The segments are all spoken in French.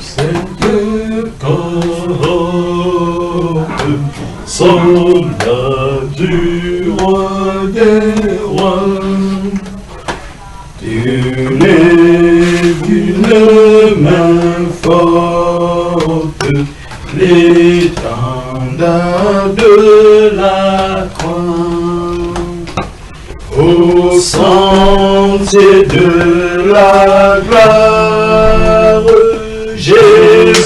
cette corde, soldat du roi des rois. Tu n'es qu'une main forte, l'étendard de la croix. Au sentier de la gloire, Jésus-Christ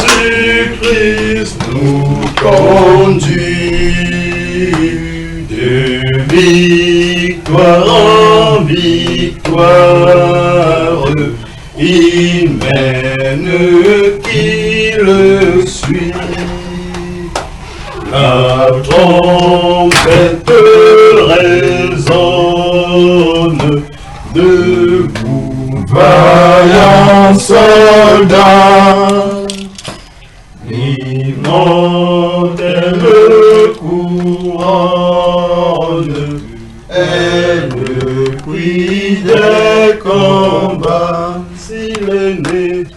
nous conduit de victoire en victoire. Il mène qui le suit. La trompette résonne, debout, vaillants soldats. L'immortelle couronne est le prix des combats.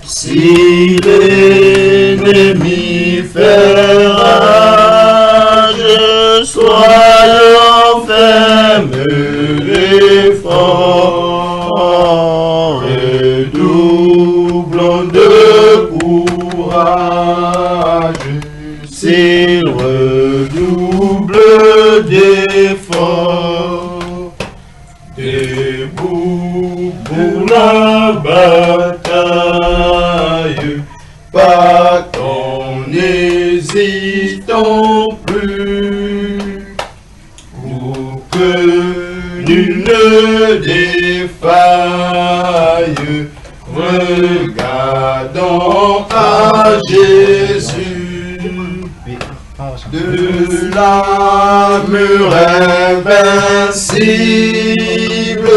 Si l'ennemi fait rage, soyons fermes et forts, redoublons de courage, s'il redouble d'efforts, debout pour la bataille, partons, n'hésitons plus, pour que nul ne défaille. Regardons à Jésus, de l'armure invincible,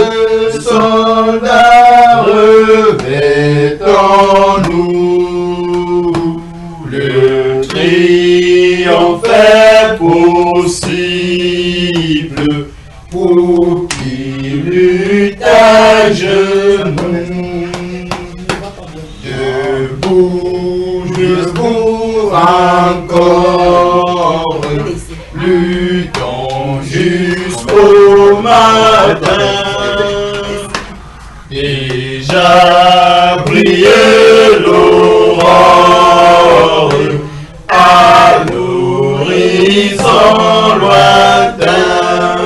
soldat revêtons-nous, le triomphe est possible pour qui lutte à genoux. Debout, debout encore, luttons jusqu'au matin. Déjà brille l'aurore à l'horizon lointain.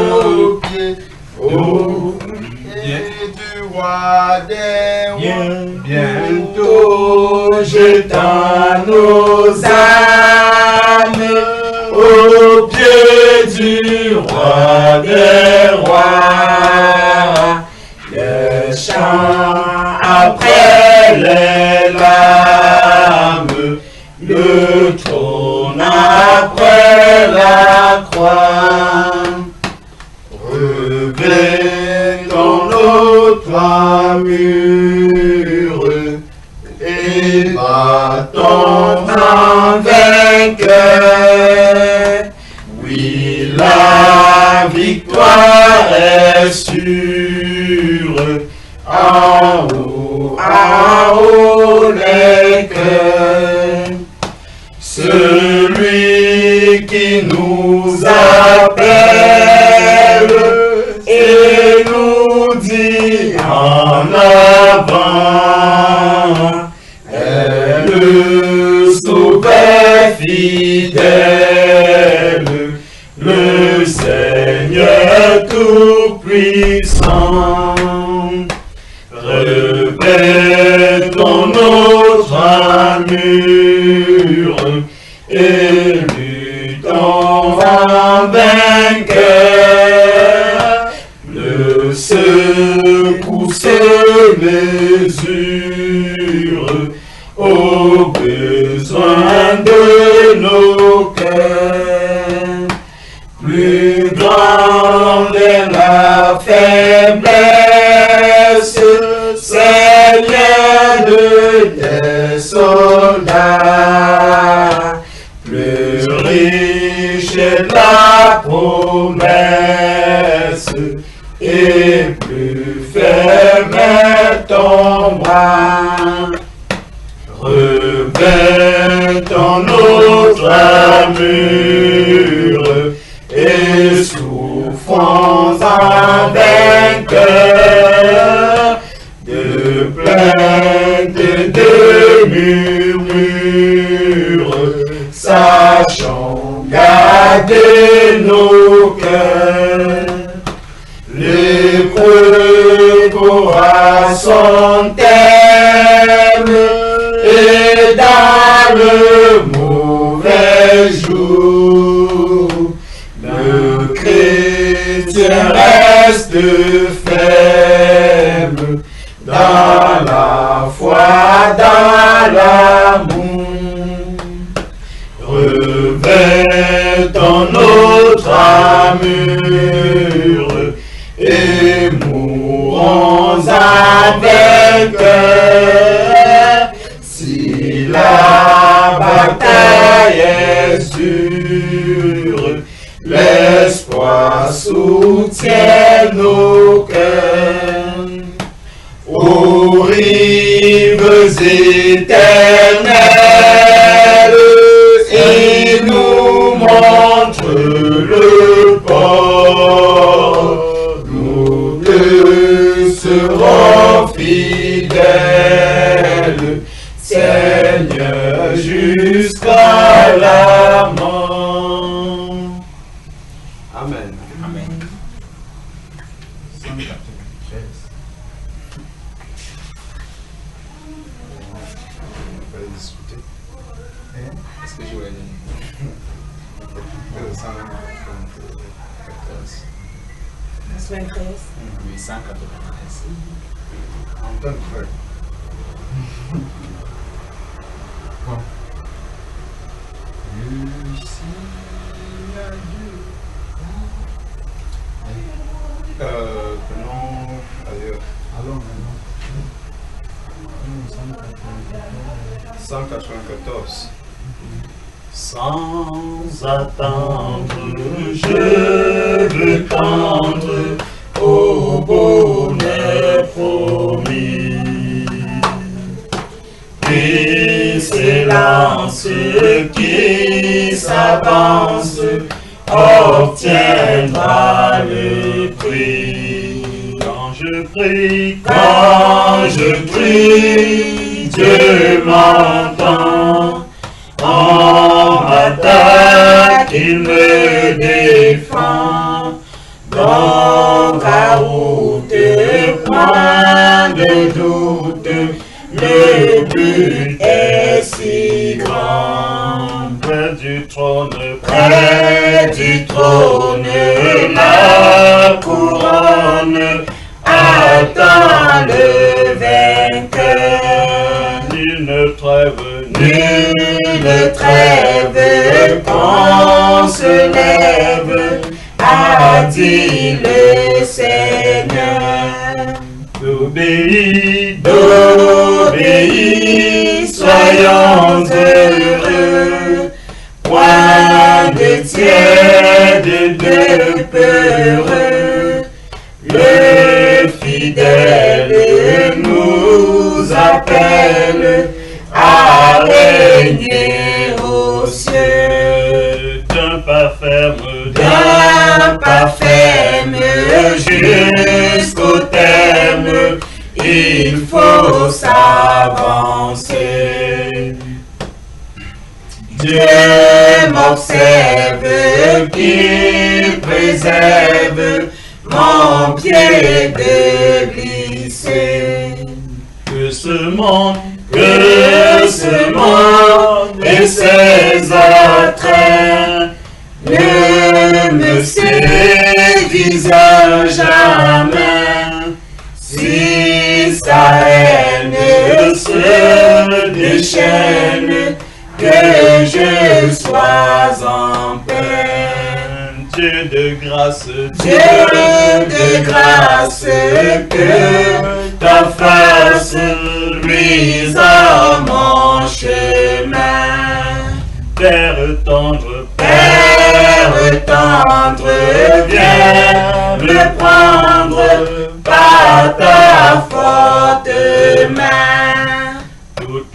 Au pied du roi des rois, bientôt jetant nos âmes au pied du roi des rois. Le chant après les larmes, le trône après la croix. Revêtons notre armure et battons en vainqueur. Oui, la victoire est sûre. En haut les cœurs. Celui qui nous appelle et nous dit en avant est le sauveur fidèle, le Seigneur tout-puissant. Revêtons notre armure et luttons en vainqueur. Le secousse mesure aux besoins de nos cœurs. Plus grande est la faiblesse, Seigneur de tes soldats. Plus riche est la promesse et plus ferme est ton bras. revêtant notre armure et souffrons en vainqueur de plaintes et de murmures, sachant garder nos cœurs. L'épreuve aura son thème et dans le mauvais jour, le chrétien reste faible dans la foi, dans l'amour. Revêtons notre armure et mourons avec cœur. Si la bataille est dure, l'espoir soutient nos cœurs. Aux rives éternelles, il nous montre le port. Nous te serons fidèles, Seigneur, jusqu'à la mort. Amen. Amen. Est-ce que j'aurais donné? Le 193. Oui, 193. On donne frère. Bon. Prenons ailleurs. Allons maintenant. 194. Sans attendre, je veux tendre au bonheur promis. Et s'élance qui s'avance obtiendra le prix. Quand je prie, Dieu m'entend. En attaque, il me défend. Dans la route, point de doute, le but est si grand. Près du trône, la couronne attend le vainqueur. Nulle trêve qu'on se lève, a dit le Seigneur. D'obéir, soyons heureux, point de tiède, de peureux. Le fidèle nous appelle à régner aux cieux. D'un pas ferme jusqu'au terme, il faut s'avancer. Dieu m'observe, qu'il préserve mon pied de glisser. Que ce monde et ses attraits ne me séduisent jamais. Si sa haine se déchaîne, que je sois en paix. Dieu de grâce, que ta face luise à mon chemin. Père tendre, viens me prendre par ta forte main. Toute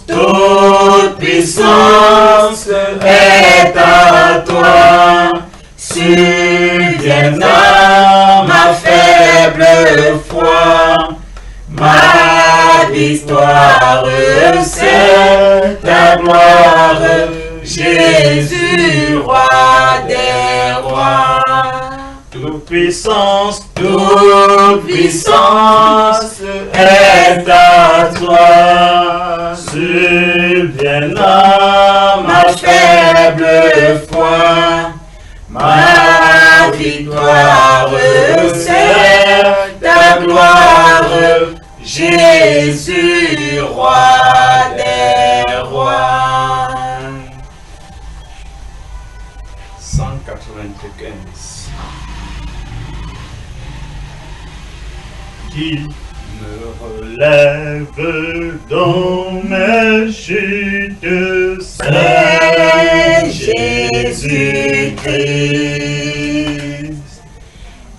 toute puissance est à toi. Subvienne à ma faible foi. Ma victoire, c'est ta gloire, Jésus, roi des rois. Toute puissance est à toi. Subvienne à ma faible foi. Ma victoire, c'est ta gloire, Jésus, roi des rois. 195. Qui me relève dans mes chutes, c'est Jésus-Christ.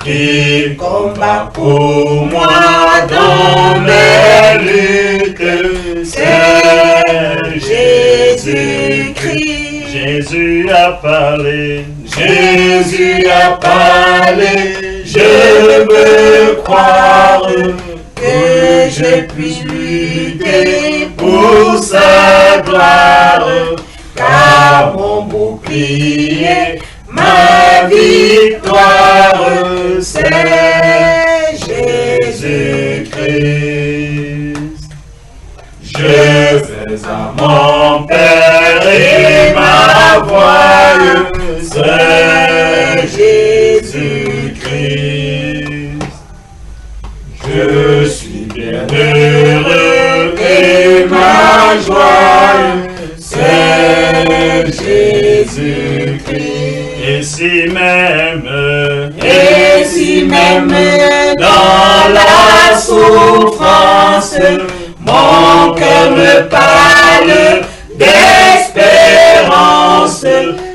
Qui combat pour moi dans mes luttes, c'est Jésus-Christ. Jésus a parlé, je veux croire que je puisse lutter pour sa gloire, car mon bouclier, ma victoire, c'est Jésus-Christ. Je vais à mon Père et ma voile, c'est Jésus-Christ. Je suis bien heureux et ma joie, c'est Jésus-Christ. Et si même dans la souffrance, mon cœur me parle d'espérance,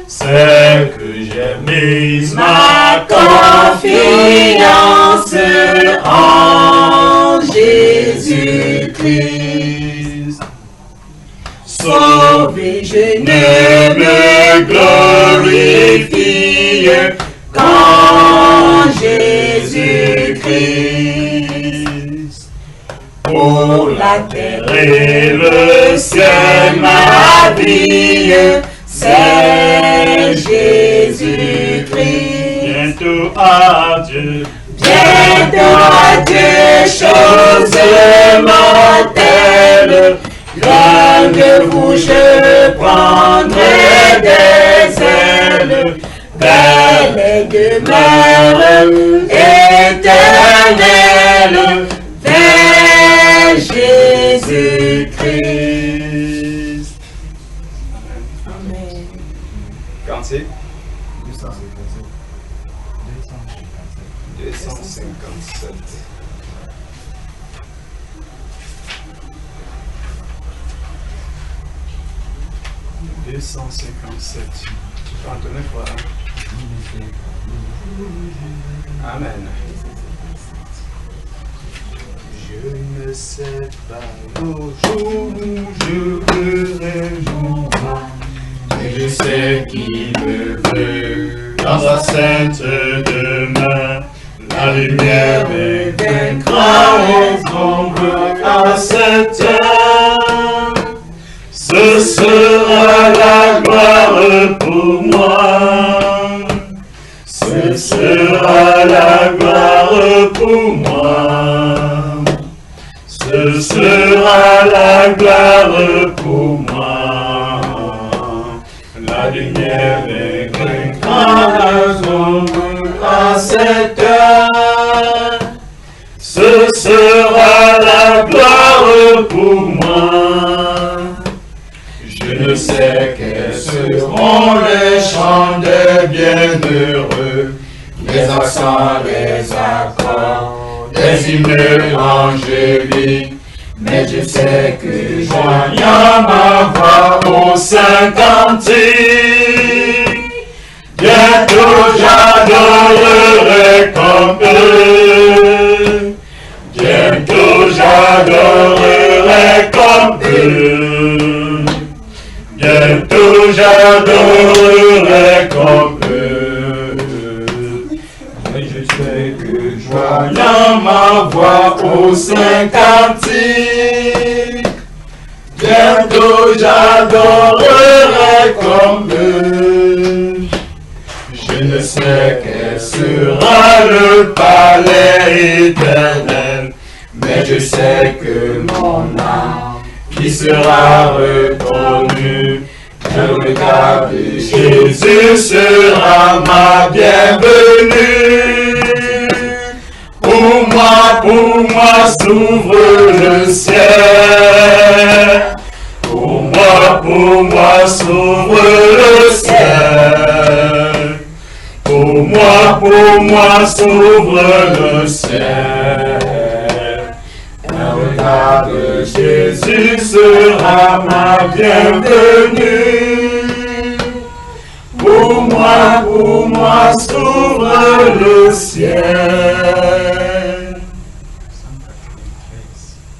c'est que j'ai mis ma confiance en Jésus-Christ. Sauvé, je ne me glorifie qu'en Jésus-Christ. Pour la terre et le ciel, ma vie, c'est Jésus-Christ. Bientôt à Dieu, choses mortelles. Loin de vous, je prendrai des ailes vers les demeures éternelles, vers Jésus-Christ. Amen. Cantique 257. Tu peux entonner quoi? Amen. Je ne sais pas le jour où je verrai mon roi, mais je sais qu'il me veut dans sa sainte demeure. La lumière me vaincra et sombre à cette heure. Ce sera la gloire pour moi. Ce sera la gloire pour moi. Ce sera la gloire pour moi. La lumière vaincra la sombre à cette heure. Ce sera la gloire pour moi. Je ne sais quels seront les chants des bienheureux, les accents, les accords, les hymnes angéliques, mais je sais que joignant ma voix au saint cantique, bientôt j'adorerai comme eux. Bientôt j'adorerai comme eux. tous un cantique. Bientôt j'adorerai comme eux. Je ne sais quel sera le palais éternel, mais je sais que mon âme qui sera reconnue, le regard de Jésus sera ma bienvenue. Pour moi s'ouvre le ciel. Pour moi s'ouvre le ciel. Pour moi s'ouvre le ciel. Un regard de Jésus sera ma bienvenue. Pour moi s'ouvre le ciel.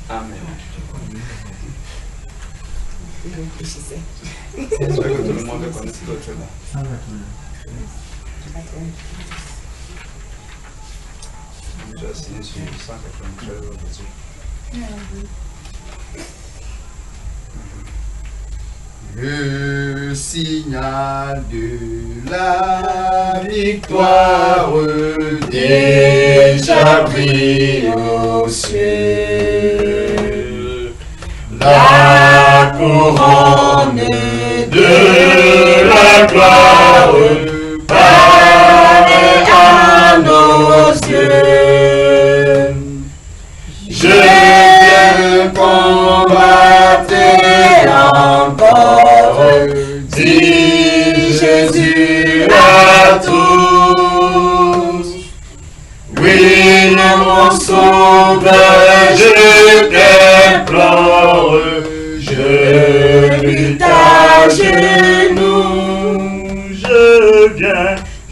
Amen. J'espère que tout le monde connaît cette autre-là. J'ai signé sur 193 aujourd'hui. Le signal de la victoire déjà brille au ciel. La couronne de la gloire paraît à nos yeux. Je viens combattre encore, dit Jésus à tous. Oui, mon sauveur, je t'implore, je lutte à genoux.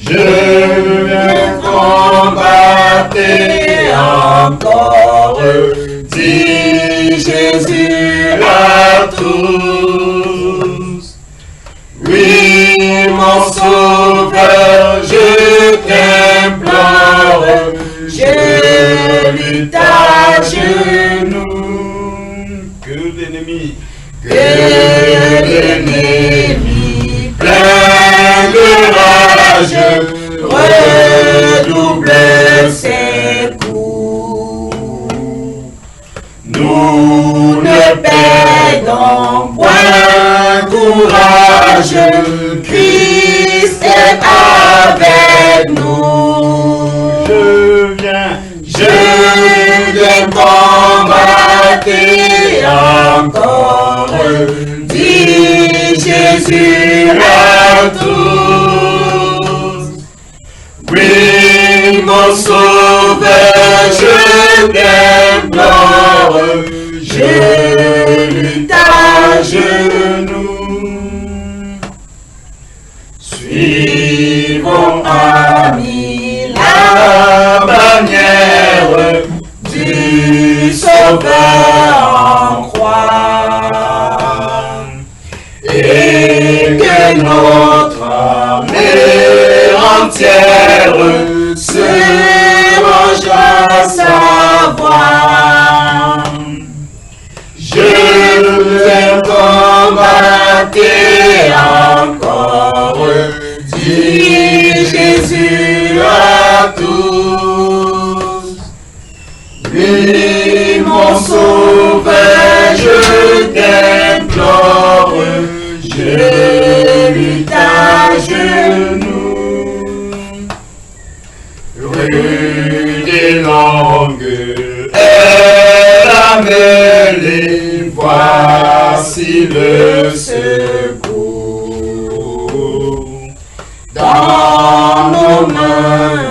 Je viens combattre encore, dit Jésus à tous. Oui, mon sauveur, je t'implore, je lutte à genoux. Que l'ennemi plein de rage redouble ses coups. Nous ne perdons point courage, Christ est avec nous. Je viens combattre encore, dit Jésus à tous. Oui, mon sauveur, je t'implore, je lutte à genoux. Suivons, amis, la bannière du Sauveur en croix, et que notre armée entière se range à sa voix. Je vais combattre encore, dit Jésus à tous. Oui, mon sauveur, je t'implore, je lutte à genoux. Rude et longue est la mêlée, voici le secours. Dans nos mains,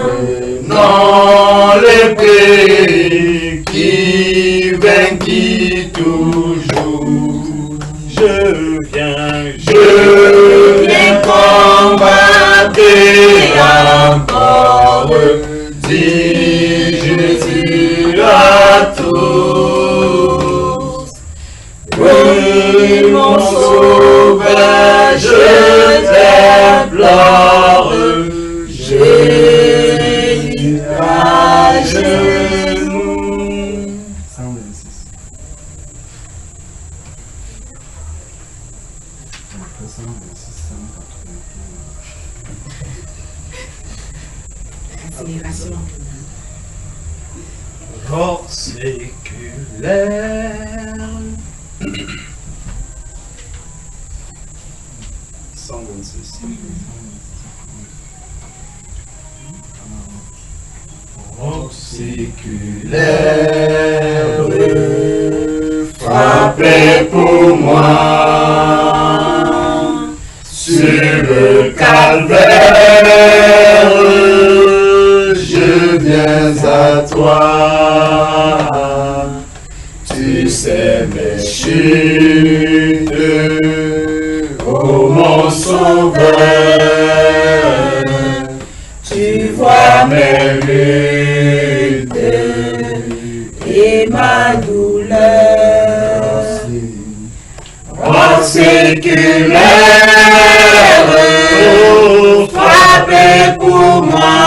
non l'épée qui vainquit toujours. Je viens combattre encore, dit Jésus à tous. Oui, mon sauveur, je t'implore, je lutte à genoux. Accélération. Hors séculaire. 126. Hors séculaire. Frappez pour moi sur le calvaire. Je viens à toi. Tu sais mes chutes, ô mon sauveur. Tu vois mes luttes et ma douleur. Hors séculaire, frappez pour moi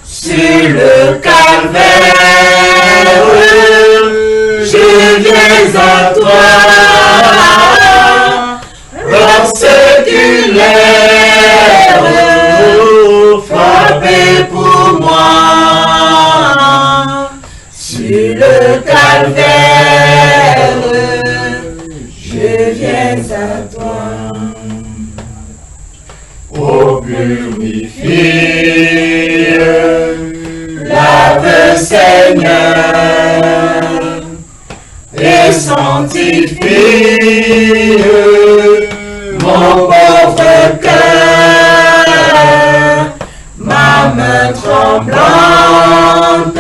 sur le calvaire. Je viens à toi. Hors séculaire, frappez pour moi sur le calvaire. Je viens à toi. Oh, purifie, lave Seigneur et sanctifie mon pauvre cœur. Ma main tremblante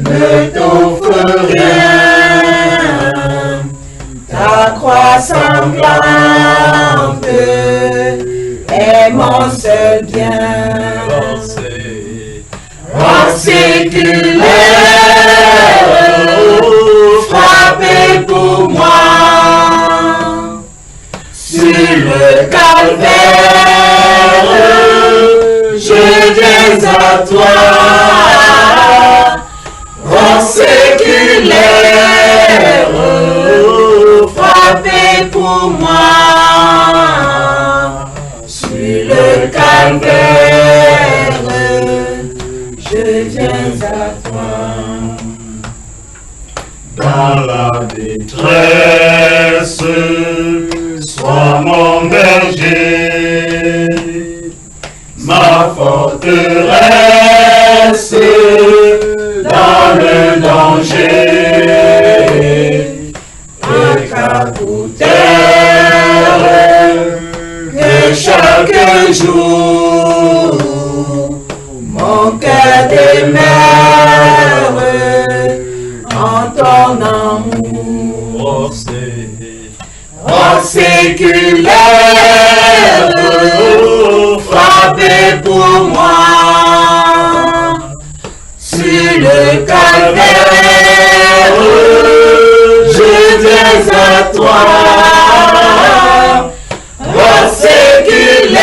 ne t'offre rien. Ta croix sanglante est mon seul bien. Hors séculaire, frappez pour moi sur le calvaire. Je viens à toi. Hors séculaire, frappez pour moi sur le calvaire. Je viens à toi. Dans la détresse, sois mon berger, ma forteresse dans le danger. Un capitaine que chaque jour mon cœur demeure en ton amour. Hors séculaire, frappez pour moi sur le calvaire. Je viens à toi. Hors séculaire,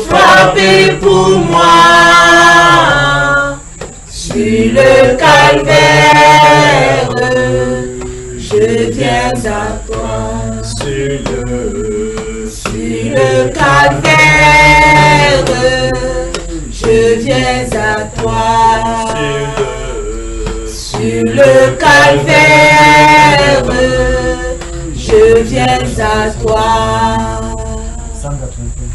frappez pour moi sur le calvaire. Je viens à toi. Sur le calvaire, je viens à toi. Sur le calvaire, je viens à toi. 195.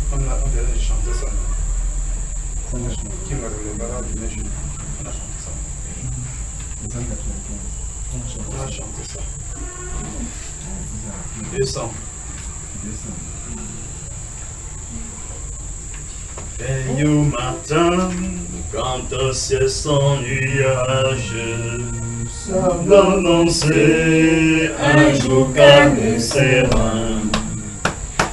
On vient de chanter ça. Qui m'a donné le barrage du neige. On a chanté ça. On a chanté ça. 200. Veille au matin, quand au ciel sans nuage, semble annoncer un jour calme et serein.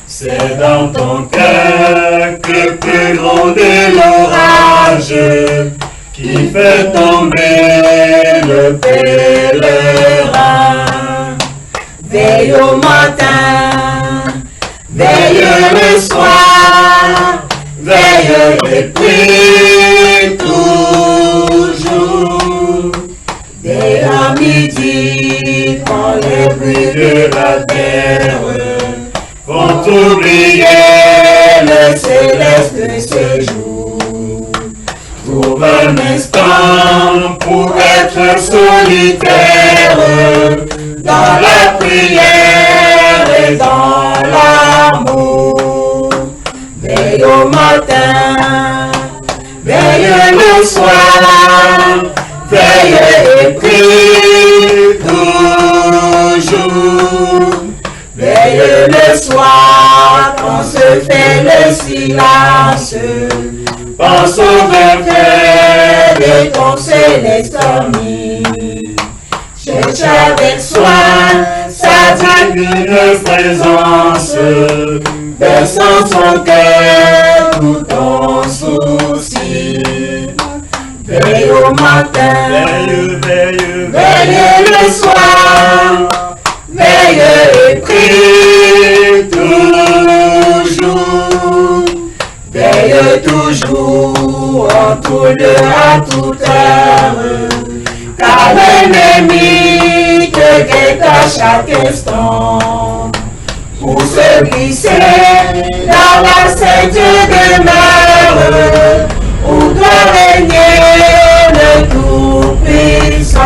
C'est dans ton cœur que peut gronder l'orage qui fait tomber le pèlerin. Veille au matin, veille le soir. veille et prie toujours. Dès à midi, quand les bruits de la terre vont oublier le céleste séjour, trouve un instant pour être solitaire dans la prière et dans l'amour. Veille au matin, veille le soir, veille et prie toujours. Veille le soir quand se fait le silence. Pense au bienfait de ton céleste ami. Cherche avec soin sa divine présence. Berçant son cœur tout ton souci. Veille au matin, veille le soir, veille et prie toujours. Veille toujours en tout lieu, à toute heure, car l'ennemi te guette à chaque instant pour se glisser dans la sainte demeure où doit régner le Tout-Puissant.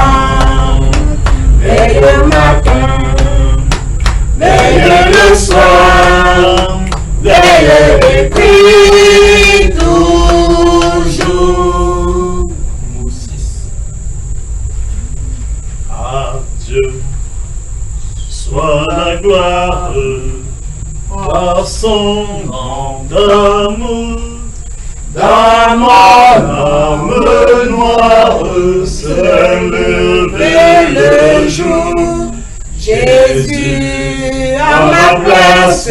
Veille le matin, veille le soir, veille et prie toujours. À Dieu soit la gloire par son nom d'amour. Dans mon âme noire s'est levé le jour. Jésus à ma place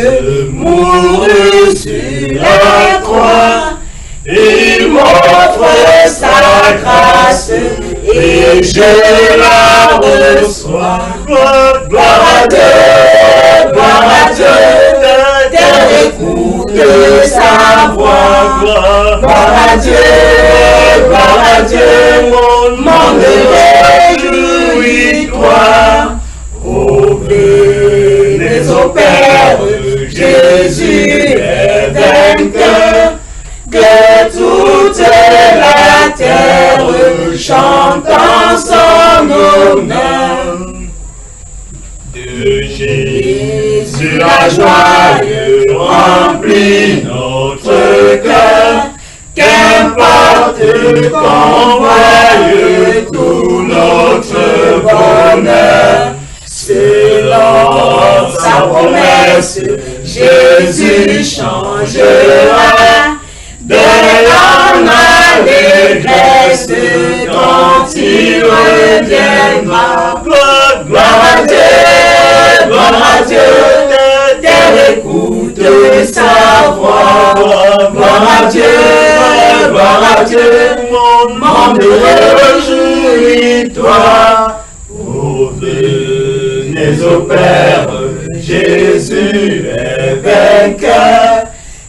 mourut sur la croix. Il m'offre sa grâce et je la reçois. Gloire à Dieu, terre écoute sa voix. Gloire à Dieu, monde réjouis-toi. Venez au Père, Jésus est vainqueur, que toute la terre chante en son honneur. De Jésus La joie remplit notre cœur, qu'importe qu'on voie tout notre bonheur. Selon sa promesse, Jésus changera de l'âme à l'allégresse quand il reviendra. Gloire à Dieu, terre écoute sa voix. Gloire à Dieu, monde réjouis-toi. Venez au Père, Jésus est vainqueur,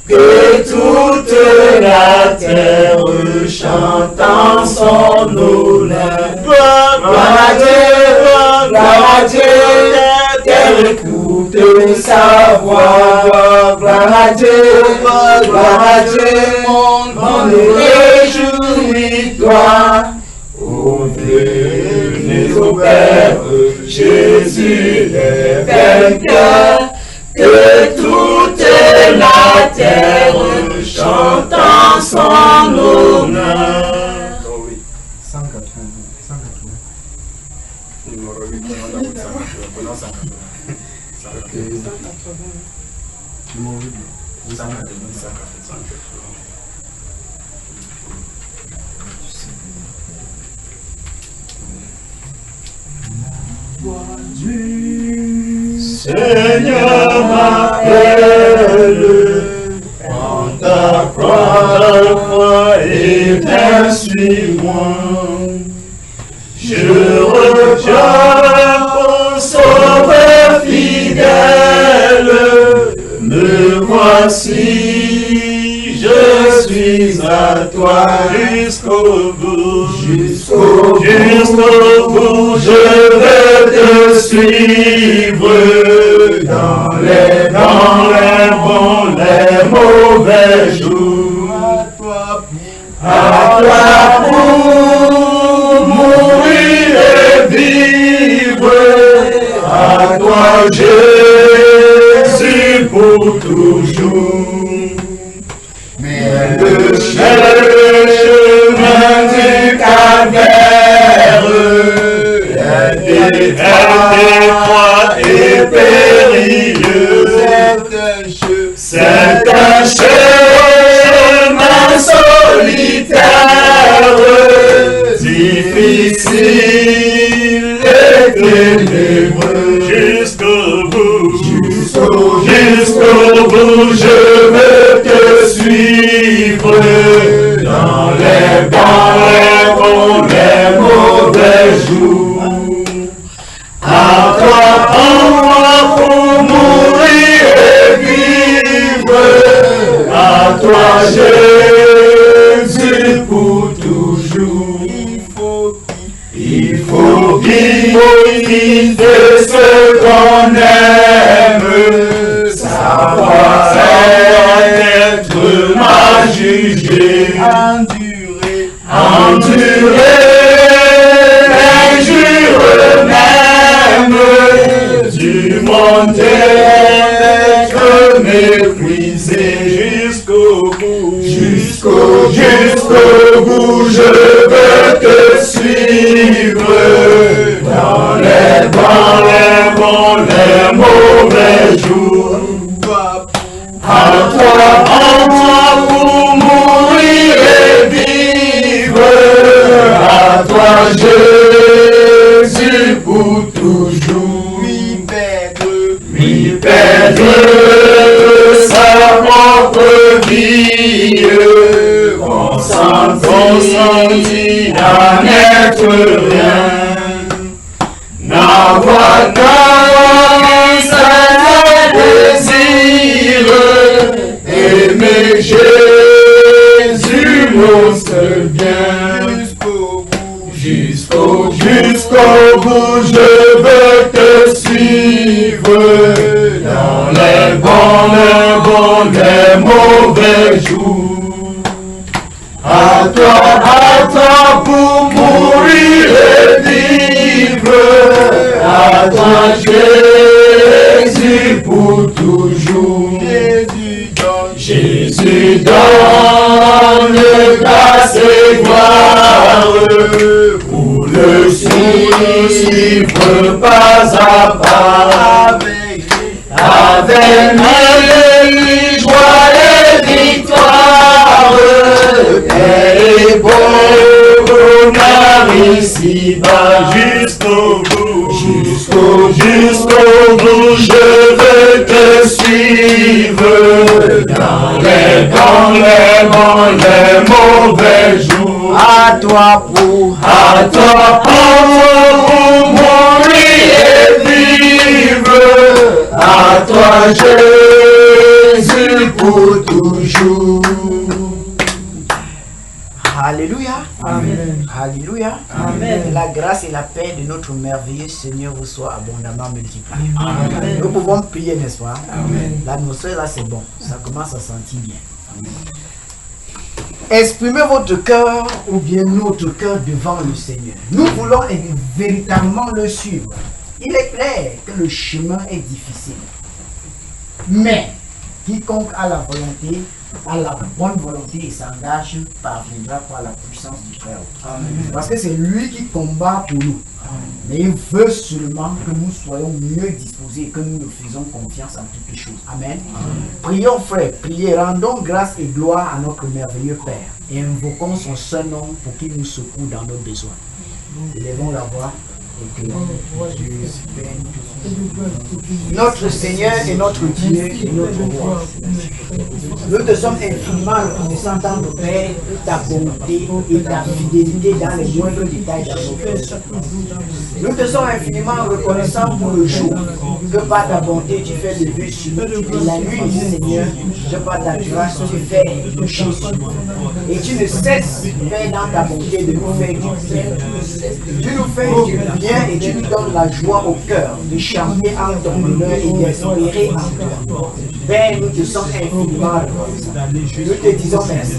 que toute la terre chante en son honneur. Gloire à Dieu, terre écoute sa voix. Gloire à Dieu, monde réjouis-toi. Venez au Père, Jésus est vainqueur, que toute la terre chante en son honneur. Oh oui. 180. Numéro 8, prenons 180. Numéro 8, 180. Seigneur m'appelle, prends ta croix et viens suis-moi. Je reviens, mon sauveur fidèle, me voici, je suis à toi jusqu'au bout, jusqu'au bout, je veux te suivre dans les bons, les mauvais jours. À toi pour mourir et vivre, à toi Jésus pour toujours. Mais le chemin du calvaire est étroit et périlleux. C'est un chemin solitaire, difficile et ténébreux. Jusqu'au bout, je veux te suivre dans les bons, les mauvais jours. À toi pour mourir et vivre, à toi Jésus pour toujours. Il faut quitter ce qu'on aime, savoir être mal jugé, endurer l'injure même du monde, être méprisé jusqu'au bout, je veux te suivre dans les bons, les mauvais jours. À toi pour mourir et vivre, à toi Jésus pour toujours. Oui, perdre sa propre vie, consentir à n'être rien, n'avoir qu'un seul désir, aimer Jésus mon seul bien. Jusqu'au bout, je veux te suivre dans les bons, les mauvais jours. À toi pour mourir et vivre, à toi Jésus pour toujours. Jésus donne grâce et gloire pour le suivre pas à pas. Avec mes joie et victoire, paix et bonheur ici-bas. Jusqu'au bout, je veux te suivre dans les bons, les mauvais jours. À toi pour mourir et vivre, à toi Jésus pour toujours. Alléluia. Amen. Alléluia. Amen. Que la grâce et la paix de notre merveilleux Seigneur vous soient abondamment multipliées. Amen. Nous pouvons prier, n'est-ce pas? Amen. L'atmosphère là, c'est bon. Ça commence à sentir bien. Exprimez votre cœur ou bien notre cœur devant le Seigneur. Nous voulons véritablement le suivre. Il est clair que le chemin est difficile. Mais quiconque a la volonté, a la bonne volonté et s'engage, parviendra par la puissance du Frère. Parce que c'est lui qui combat pour nous. Mais il veut seulement que nous soyons mieux disposés et que nous nous faisons confiance en toutes les choses. Amen. Prions, frère, priez, rendons grâce et gloire à notre merveilleux Père et invoquons son seul nom pour qu'il nous secoue dans nos besoins. Élevons la voix. Notre Seigneur et notre Dieu et notre roi. Nous te sommes infiniment reconnaissants, notre Père, pour ta bonté et ta fidélité dans les moindres détails de notre vie. Nous te sommes infiniment reconnaissants pour le jour que par ta bonté tu fais lever sur nous, et la nuit, Seigneur, que par ta grâce tu fais toucher sur nous. Et tu ne cesses, Père, dans ta bonté de nous faire du bien. Tu nous fais du bien et tu nous donnes la joie au cœur de chanter en ton honneur et d'espérer en toi. Père, nous te sommes infiniment reconnaissants. Nous te disons merci.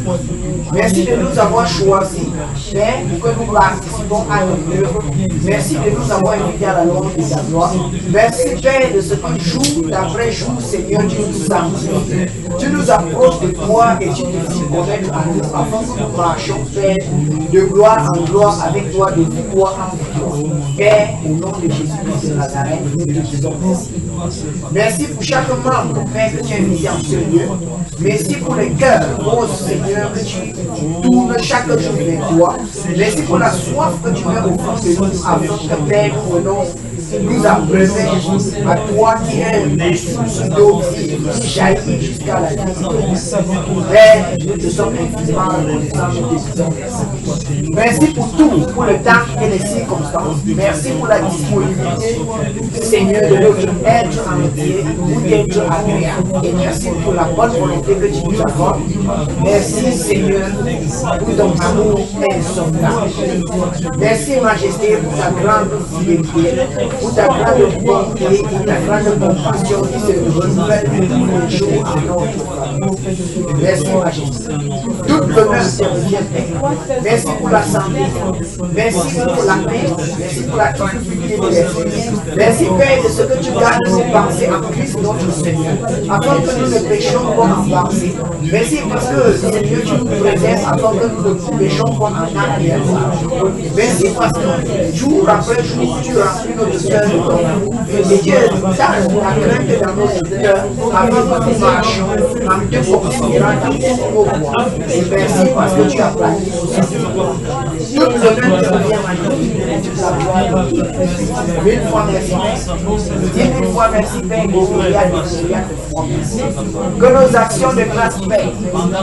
Merci de nous avoir choisis, Père, pour que nous participons à ton œuvre. Merci de nous avoir invités à la louange de ta gloire. Merci, Père, de ce que jour après jour, Seigneur, tu nous sanctifies. Tu nous approches de toi et tu te fais connaître à nous afin que nous marchions, Père, de gloire en gloire avec toi, de victoire en victoire. Père, au nom de Jésus-Christ de Nazareth, nous te disons merci. Merci pour chaque membre, Père, que tu as invité en ce lieu. Merci pour les cœurs, oh Seigneur, que tu tournes chaque jour vers toi. Merci pour la soif que tu mets au fond de nous, afin que, Père, nous abreuver à toi qui es une source d'eau qui jaillit jusqu'à la vie. Père, nous te sommes infiniment reconnaissants, nous te disons merci. Merci pour tout, pour le temps et les circonstances. Merci pour la disponibilité, Seigneur, de notre être entier pour être agréable. Et merci pour la bonne volonté que tu nous accordes. Merci, Seigneur, pour ton amour insondable. Merci, Majesté, pour ta grande fidélité, pour ta grande bonté et ta grande compassion qui se renouvelle tous les jours à notre faveur. Merci, Majesté. Toute l'honneur te revient, Père. Merci pour la santé. Merci pour la paix. Merci pour la tranquillité de l'esprit. Merci, Père, de ce que tu gardes nos pensées en Christ notre Seigneur, afin que nous ne péchions pas en pensée. Merci parce que, Seigneur, tu nous préserves afin que nous ne péchions pas en âme et en âme. Merci parce que jour après jour, tu remplis notre cœur de ton amour. Et Dieu, sache la crainte dans notre cœur afin que nous marchions en te considérant dans nos voies. Et merci parce que tu as planifié tout ça. Toute l'honneur te revient à toute la gloire. Mille fois merci. 10 000 fois merci, Père. Que nos actions de grâce pèsent.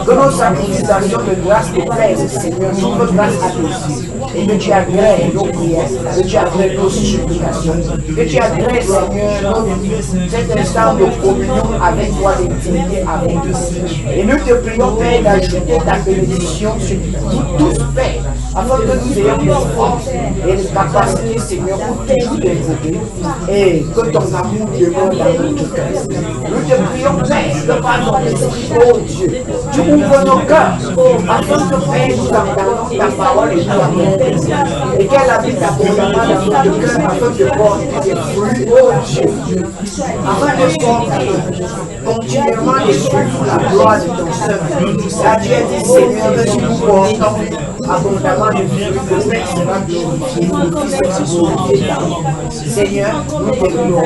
Que nos actions de grâce te plaisent, Seigneur. Notre grâce à tes yeux. Et que tu agrées nos prières. Que tu agrées nos supplications. Que tu agrées, Seigneur, cet instant de communion avec toi, d'intimité avec toi. Et nous te prions, Père, d'ajouter ta bénédiction sur nous tous, Père, afin que nous ayons des forces et des capacités, Seigneur, pour toujours t'écouter et que ton amour demeure dans notre cœur. Nous te prions, Père, que par ton esprit, oh Dieu, tu ouvres nos cœurs afin que, Père, nous entendons ta parole et ta volonté et qu'elle habite abondamment dans notre cœur afin de porter des fruits, oh Dieu, afin de porter continuellement des fruits pour la gloire de ton Seigneur. Car tu as dit, Seigneur, que si nous portons abondamment de fruits, le Père sera glorifié, le Fils sera glorifié. Seigneur, nous te prions,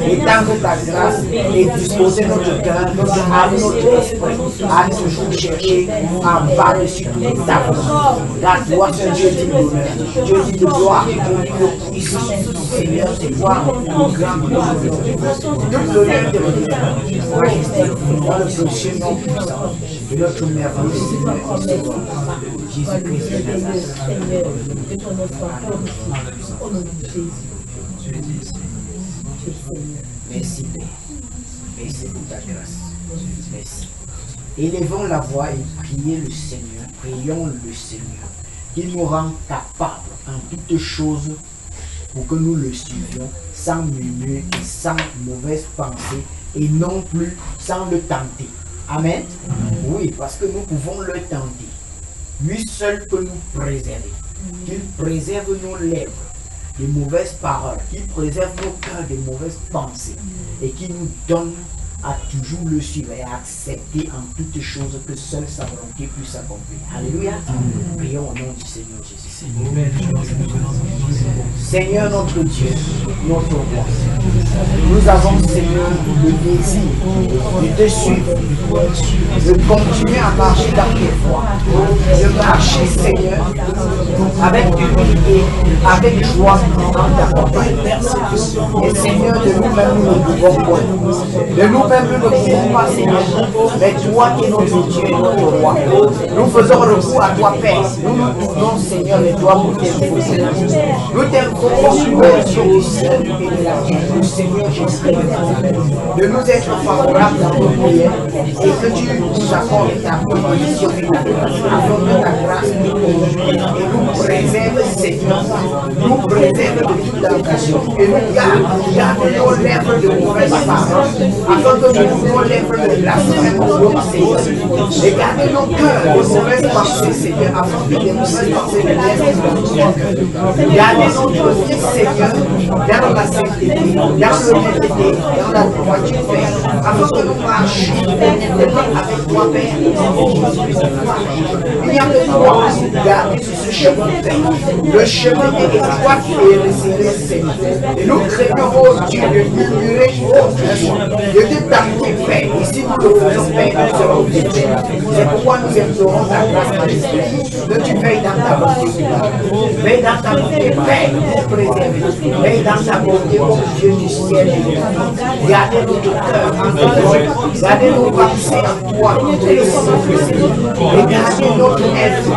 étendre ta grâce et disposer notre cœur, notre âme, notre esprit à toujours chercher en bas dessus tous les talents. Car toi, c'est Dieu dit d'honneur, Dieu dit de gloire, Dieu dit de puissance. Seigneur, c'est toi le grand bonheur. Toute l'honneur te revient, majesté, dans le précieux nom puissant de notre merveilleux Seigneur, Jésus-Christ de Nazareth. Merci, Père. Merci pour ta grâce. Merci. Élevons la voix et prions le Seigneur. Prions le Seigneur. Qu'il nous rende capables en toutes choses pour que nous le suivions sans murmure et sans mauvaise pensée et non plus sans le tenter. Amen. Oui, parce que nous pouvons le tenter. Lui seul peut nous préserver. Qu'il préserve nos lèvres des mauvaises paroles, qu'il préserve nos cœurs des mauvaises pensées et qu'il nous donne à toujours le suivre et à accepter en toutes choses que seule sa volonté puisse s'accomplir. Alléluia. Prions au nom du Seigneur Jésus. Seigneur notre Dieu, notre roi, nous avons, Seigneur, le désir de te suivre, de continuer à marcher dans tes voies, de marcher, Seigneur, avec humilité, avec joie en t'accompagnant. Et Seigneur, de nous-mêmes, nous ne pouvons point. De nous-mêmes, nous ne pouvons pas, Seigneur. Mais toi qui es notre Dieu et notre roi, nous faisons recours à toi, Père. Nous nous tournons, Seigneur, et toi pour t'invoquer. Nous t'invoquons, le Dieu du ciel et de la terre, le Seigneur Jésus, de nous être favorables dans nos prières et que tu nous accordes ta protection et ta grâce, afin que ta grâce nous conduise et nous préserve, Seigneur, nous préserve de toute tentation et nous garde nos lèvres de mauvaises paroles, afin que nos lèvres de blasphème au nom du Seigneur. Et garde nos cœurs de mauvaises pensées, Seigneur, afin que les mauvaises pensées ne viennent dans notre cœur. Gardez notre vie, Seigneur, dans la sainteté, dans l'honnêteté, dans la droiture, Père, afin que nous marchions avec toi, Père. Il n'y a que toi à nous garder sur ce chemin, Père. Le chemin est étroit et resserré, Seigneur. Et nous craignons, oh Dieu, de murmurer de te tenter, Père. Et si nous le faisons, Père, nous serons détruits. C'est pourquoi nous implorons ta grâce, Majesté. Que tu veilles dans ta bonté, veille dans ta bonté, Père, pour préserver. Veille dans ta bonté, oh Dieu du ciel et de la terre. Gardez notre cœur en toi. Gardez nos pensées en toi. Et gardez notre être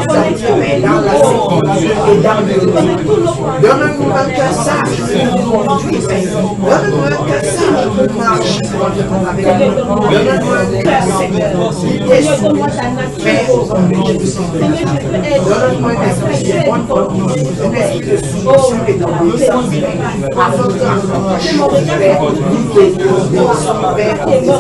dans la sécurité et dans le monde. Donne-nous un cœur sage pour nous conduire. Donne-nous un cœur sage pour marcher avec nous. Donne-nous un cœur, Seigneur, qui t'est Père au nom de Jésus. Donne-nous un esprit de bonne conduite, un esprit de soumission et d'obéissance, afin que nous Père, nous t'aimons, Père, et nous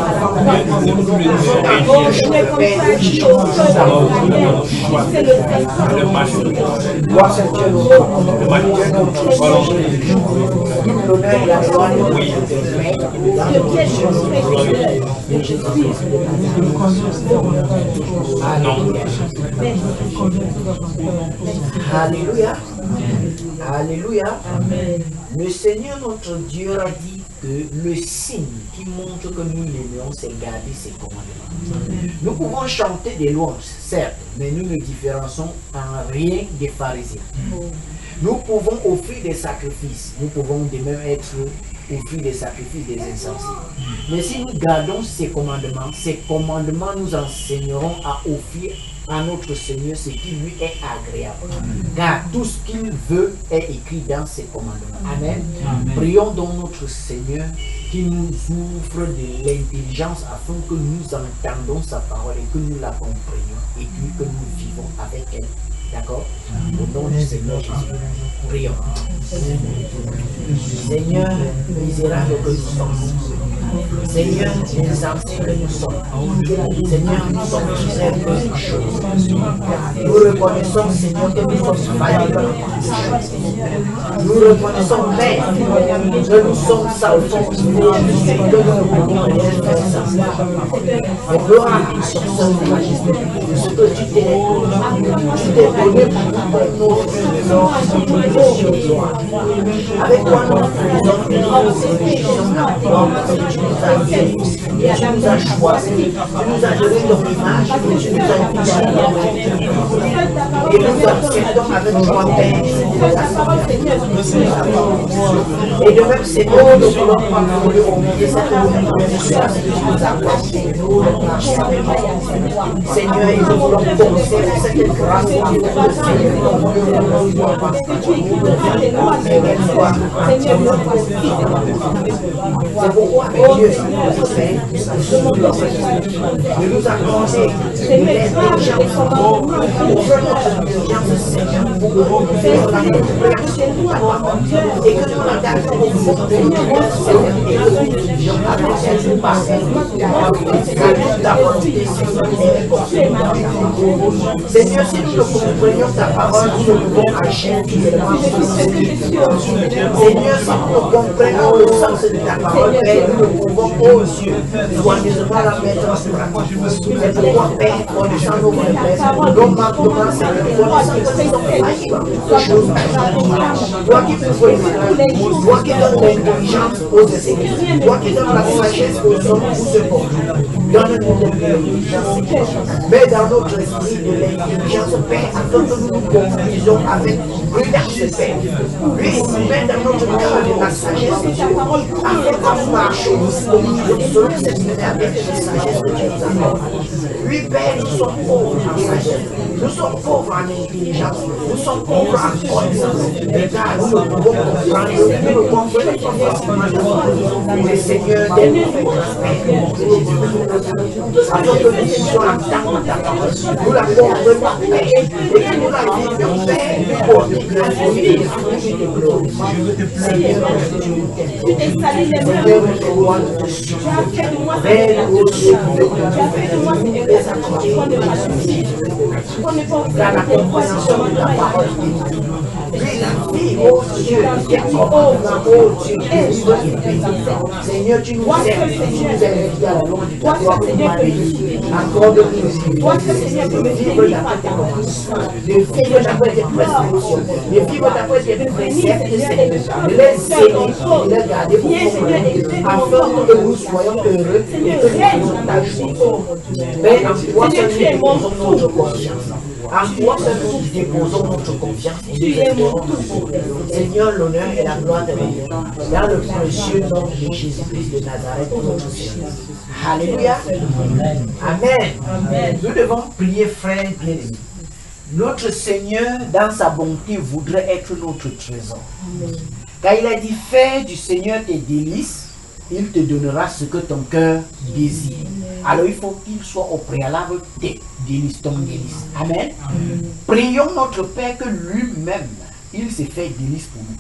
Alléluia. Alléluia. Amen. Le Seigneur notre Dieu a dit que le signe qui montre que nous l'aimons, c'est garder ses commandements. Nous pouvons chanter des louanges, certes, mais nous ne différencions en rien des pharisiens. Nous pouvons offrir des sacrifices, nous pouvons de même être offrir des sacrifices des insensés. Mais si nous gardons ces commandements nous enseigneront à offrir à notre Seigneur ce qui lui est agréable. Car tout ce qu'il veut est écrit dans ses commandements. Amen. Amen. Prions donc notre Seigneur qui nous ouvre de l'intelligence afin que nous entendons sa parole et que nous la comprenions et puis que nous vivons avec elle. D'accord? Au nom du Seigneur Jésus. Prions. Seigneur, misérable que nous sommes. Seigneur, insensé que nous sommes. Seigneur, nous sommes très peu de choses. Nous reconnaissons, Seigneur, que nous sommes faillibles. Nous reconnaissons, Père, que nous sommes sans force, que nous ne pouvons rien faire sans toi. Mais gloire à ton majesté, de ce que tu t'es donné pour nos trésors, avec toi nous faisons une tu nous as fait, tu nous as choisi, tu nous as donné ton image, tu nous as mis et nous acceptons avec toi, Père, et de même, Seigneur, nous ne voulons pas mourir au milieu de cette grâce que tu nous as apportée. Seigneur, et nous voulons conserver cette grâce que tu nous as c'est pourquoi Dieu de nous accorder l'intelligence pour faire la compréhension de ta parole et que nous la gardons au fond de nous et que nous vivions avec elle par elle. Car ta volonté, Seigneur, est Seigneur, si nous comprenions ta parole, nous pouvons agir fidèlement. Seigneur, si nous comprenons le sens de ta parole, Père, nous pouvons, oh Dieu, soigneusement la mettre en pratique. C'est pourquoi, Père, connaissant nos faiblesses, nos manquements, Seigneur, connaissant que nous sommes faillibles en toutes choses. Toi qui peux voir, toi qui donnes l'intelligence aux essayants, toi qui donnes la sagesse aux hommes pour se porter. Donne-nous de l'intelligence, mets dans notre esprit de l'intelligence, Père, afin que nous nous conduisions avec prudence, Père. Oui, mets dans notre cœur de la sagesse de Dieu, afin que nous marchions selon cette merveille de sagesse que Dieu nous accorde. Oui, Père, nous sommes pauvres en sagesse, nous sommes pauvres en intelligence, nous sommes pauvres en connaissance. Mais car nous ne pouvons comprendre, nous ne comprenons pas forcément de mais Seigneur, donne-nous grâce, Père. Afin que nous puissions entendre ta parole, nous la comprenions, Père, et que nous la vivions, Père, pour la vie et la gloire. Seigneur, Tu t'es salé les mains. Tu as fait de moi Père, tu as fait de moi qu'on ne va souffrir. Qu'on ne peut dans la compréhension de ta parole. Oui, la vie, oh Dieu, oh Dieu, Seigneur, tu nous aimes, tu nous aimes à la longue de ta gloire pour m'aider. Accorde-nous de vivre d'après tes commandements, de vivre d'après tes prescriptions, de vivre d'après tes préceptes, de les aimer, de les garder pour nous, afin que nous soyons heureux et que nous faisons ta joie. Père, en toi seul nous déposons notre confiance. En toi seul nous déposons notre confiance et nous espérons tout. Seigneur, l'honneur et la gloire te reviennent. Dans le précieux nom de Jésus-Christ de Nazareth, notre Seigneur. Alléluia. Amen. Nous devons prier, frères bien-aimés. Notre Seigneur, dans sa bonté, voudrait être notre trésor. Car il a dit, fais du Seigneur tes délices, il te donnera ce que ton cœur désire. Alors il faut qu'il soit au préalable tes délices, ton délice. Amen. Prions notre Père que lui-même, il s'est fait délice pour nous.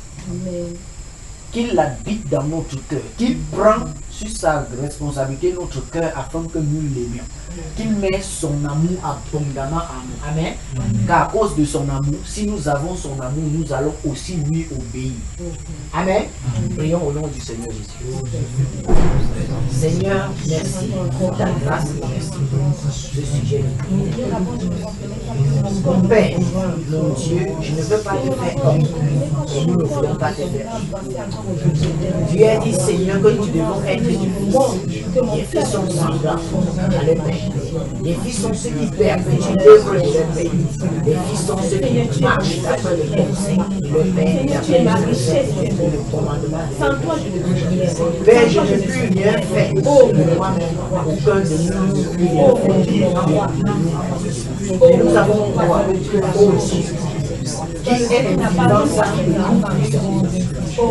Qu'il habite dans notre cœur, qu'il prend sur sa responsabilité notre cœur afin que nous l'aimions. Qu'il met son amour abondamment en nous. Amen. Car à cause de son amour, si nous avons son amour, nous allons aussi lui obéir. Amen. Prions au nom du Seigneur Jésus. Seigneur, merci pour ta grâce et merci pour ce sujet. Mon Père, mon Dieu, je ne veux pas te faire homme et nous ne voulons pas te faire. Dieu a dit, Seigneur, que nous devons être du monde. Les fils sont semblables à leur Père. Les fils sont ceux qui perpétuent l'œuvre de leur Père. Les fils sont ceux qui marchent d'après le conseil de leur Père. Tu es ma richesse. Le commandement. Sans toi, je ne peux rien. Père, je ne peux rien faire. Oh, moi-même, aucun de nous. Nous avons droit, oh Dieu, qui est évident ça,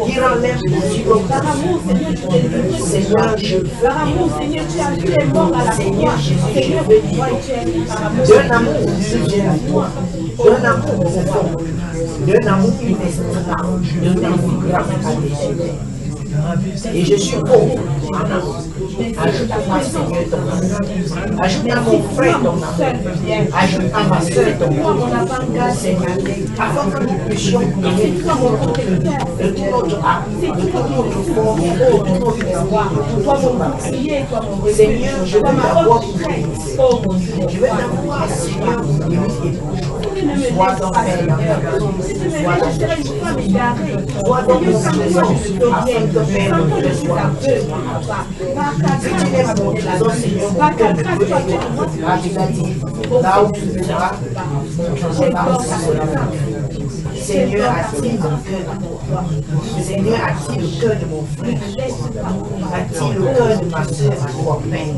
qui rend l'impossible. Par amour, Seigneur, tu t'es donné. Seigneur, je veux. Par amour, Seigneur, tu es mort à la croix. Seigneur, toi, tu es par amour. D'un amour qui vient à toi, d'un amour profond, d'un amour inestimable, d'un amour grand à tes yeux. Et je suis pauvre en amour. Ajoute à moi, Seigneur, ton amour. Ajoute à mon frère ton amour. Ajoute à ma soeur ton amour. Seigneur, afin que nous puissions aimer tout notre cœur, de tout notre âme, de tout notre corps, de tout notre espoir. Toi, mon bouclier, toi, mon réfugié. Seigneur, je veux t'avoir prié. Je veux t'avoir, Seigneur, limite et proche. Sois dans Père dans ta grâce. Sois dans ta grâce. Sois dans mon trésor, afin que Père ne te soit. Si tu n'es mon trésor, Seigneur, mon cœur ne peut être. Ah, tu l'as dit, là où tu seras, c'est là où tu seras. Seigneur, attire mon cœur de toi. Seigneur, attire le cœur de mon frère. Attire le cœur de ma soeur à toi, Père.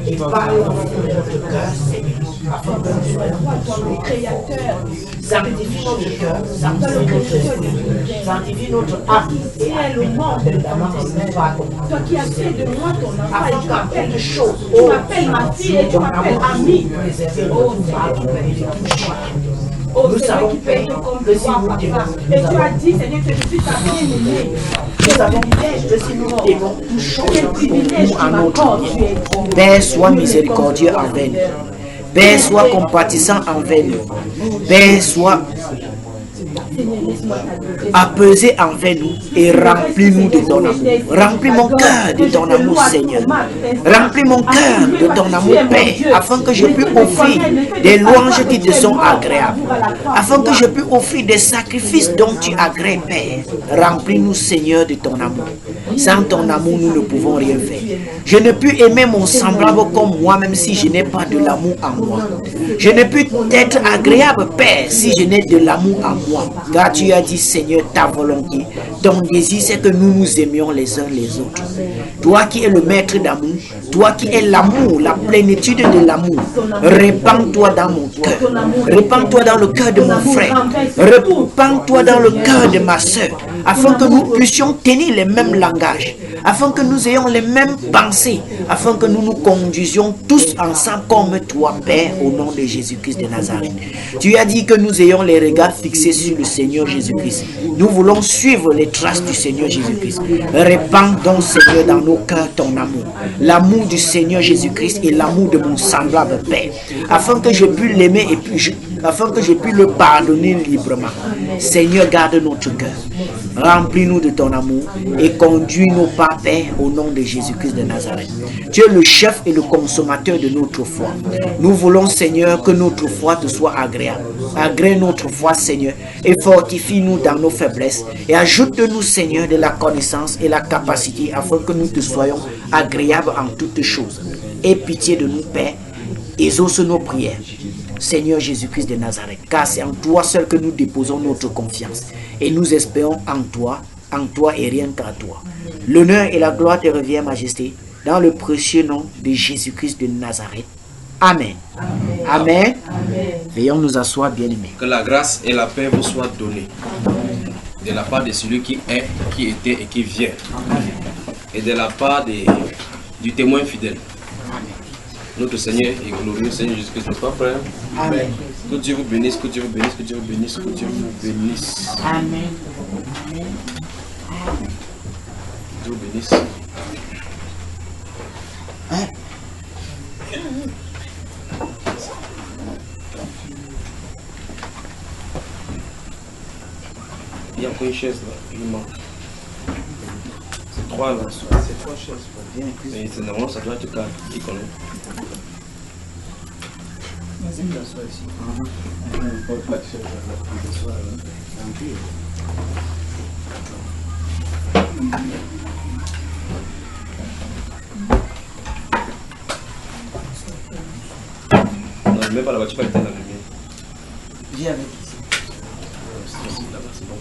Et parle au fond de notre cœur, Seigneur, afin que nous soyons le Créateur. Sanctifie notre cœur, sanctifie notre esprit, sanctifie notre âme et aide-moi abondamment en nous pardon. Toi qui as fait de moi ton enfant, Afin et tu qu'à m'appelles quelque chose, tu m'appelles ma fille et tu m'appelles amie. Préserver Oh, notre pardon et de tout choix. Oh, Nous Seigneur, savons, qui peut Père, être comme que si toi, nous papa. t'aimons, Et tu as dit, Seigneur, que je suis ta bien-aimée. nous savons, Père, que si nous t'aimons, tout chose Quel privilège tu à notre m'accordes, bien. tu es bon. Père, sois miséricordieux envers nous. Père, sois compatissant envers nous. Père, sois apaisé envers nous et remplis-nous de ton amour. Remplis mon cœur de ton amour, Seigneur. Remplis mon cœur de ton amour, Père, afin que je puisse offrir des louanges qui te sont agréables, afin que je puisse offrir des sacrifices dont tu agrées, Père. Remplis-nous, Seigneur, de ton amour. Sans ton amour, nous ne pouvons rien faire. Je ne puis aimer mon semblable comme moi, même si je n'ai pas de l'amour en moi. Je ne puis être agréable, Père, si je n'ai de l'amour en moi. Car tu as dit, Seigneur, ta volonté, ton désir, c'est que nous nous aimions les uns les autres. Toi qui es le maître d'amour, toi qui es l'amour, la plénitude de l'amour, répands-toi dans mon cœur. Répands-toi dans le cœur de mon frère. Répands-toi dans le cœur de ma soeur, afin que nous puissions tenir les mêmes langages, afin que nous ayons les mêmes pensées, afin que nous nous conduisions tous ensemble comme toi, Père, au nom de Jésus-Christ de Nazareth. Tu as dit que nous ayons les regards fixés sur le Seigneur Jésus-Christ. Nous voulons suivre les traces du Seigneur Jésus-Christ. Répands donc, Seigneur, dans nos cœurs ton amour, l'amour du Seigneur Jésus-Christ et l'amour de mon semblable Père, afin que je puisse l'aimer et puis afin que je puisse le pardonner librement. Seigneur, garde notre cœur. Remplis-nous de ton amour et conduis-nous pas, Père, au nom de Jésus-Christ de Nazareth. Tu es le chef et le consommateur de notre foi. Nous voulons, Seigneur, que notre foi te soit agréable. Agrée notre foi, Seigneur, et fortifie-nous dans nos faiblesses et ajoute-nous, Seigneur, de la connaissance et la capacité afin que nous te soyons agréables en toutes choses. Aie pitié de nous, Père, exauce nos prières. Seigneur Jésus-Christ de Nazareth, car c'est en toi seul que nous déposons notre confiance et nous espérons en toi et rien qu'à toi. L'honneur et la gloire te reviennent, Majesté, dans le précieux nom de Jésus-Christ de Nazareth. Amen. Amen. Veuillons nous asseoir, bien-aimés. Que la grâce et la paix vous soient données de la part de celui qui est, qui était et qui vient, et de la part du témoin fidèle. Notre Seigneur et glorieux Seigneur Jésus-Christ, n'est-ce pas, frère? Amen. Que Dieu vous bénisse, que Dieu vous bénisse, que Dieu vous bénisse, que Dieu vous bénisse. Amen. Dieu vous bénisse. Il y a encore une chaise là, il manque. C'est trois là. C'est trois chaises. Mais c'est normalement ça doit être calme. Qui connaît? Non, même pas la voiture, pas éteindre la lumière. Viens avec. Là-bas, c'est bon.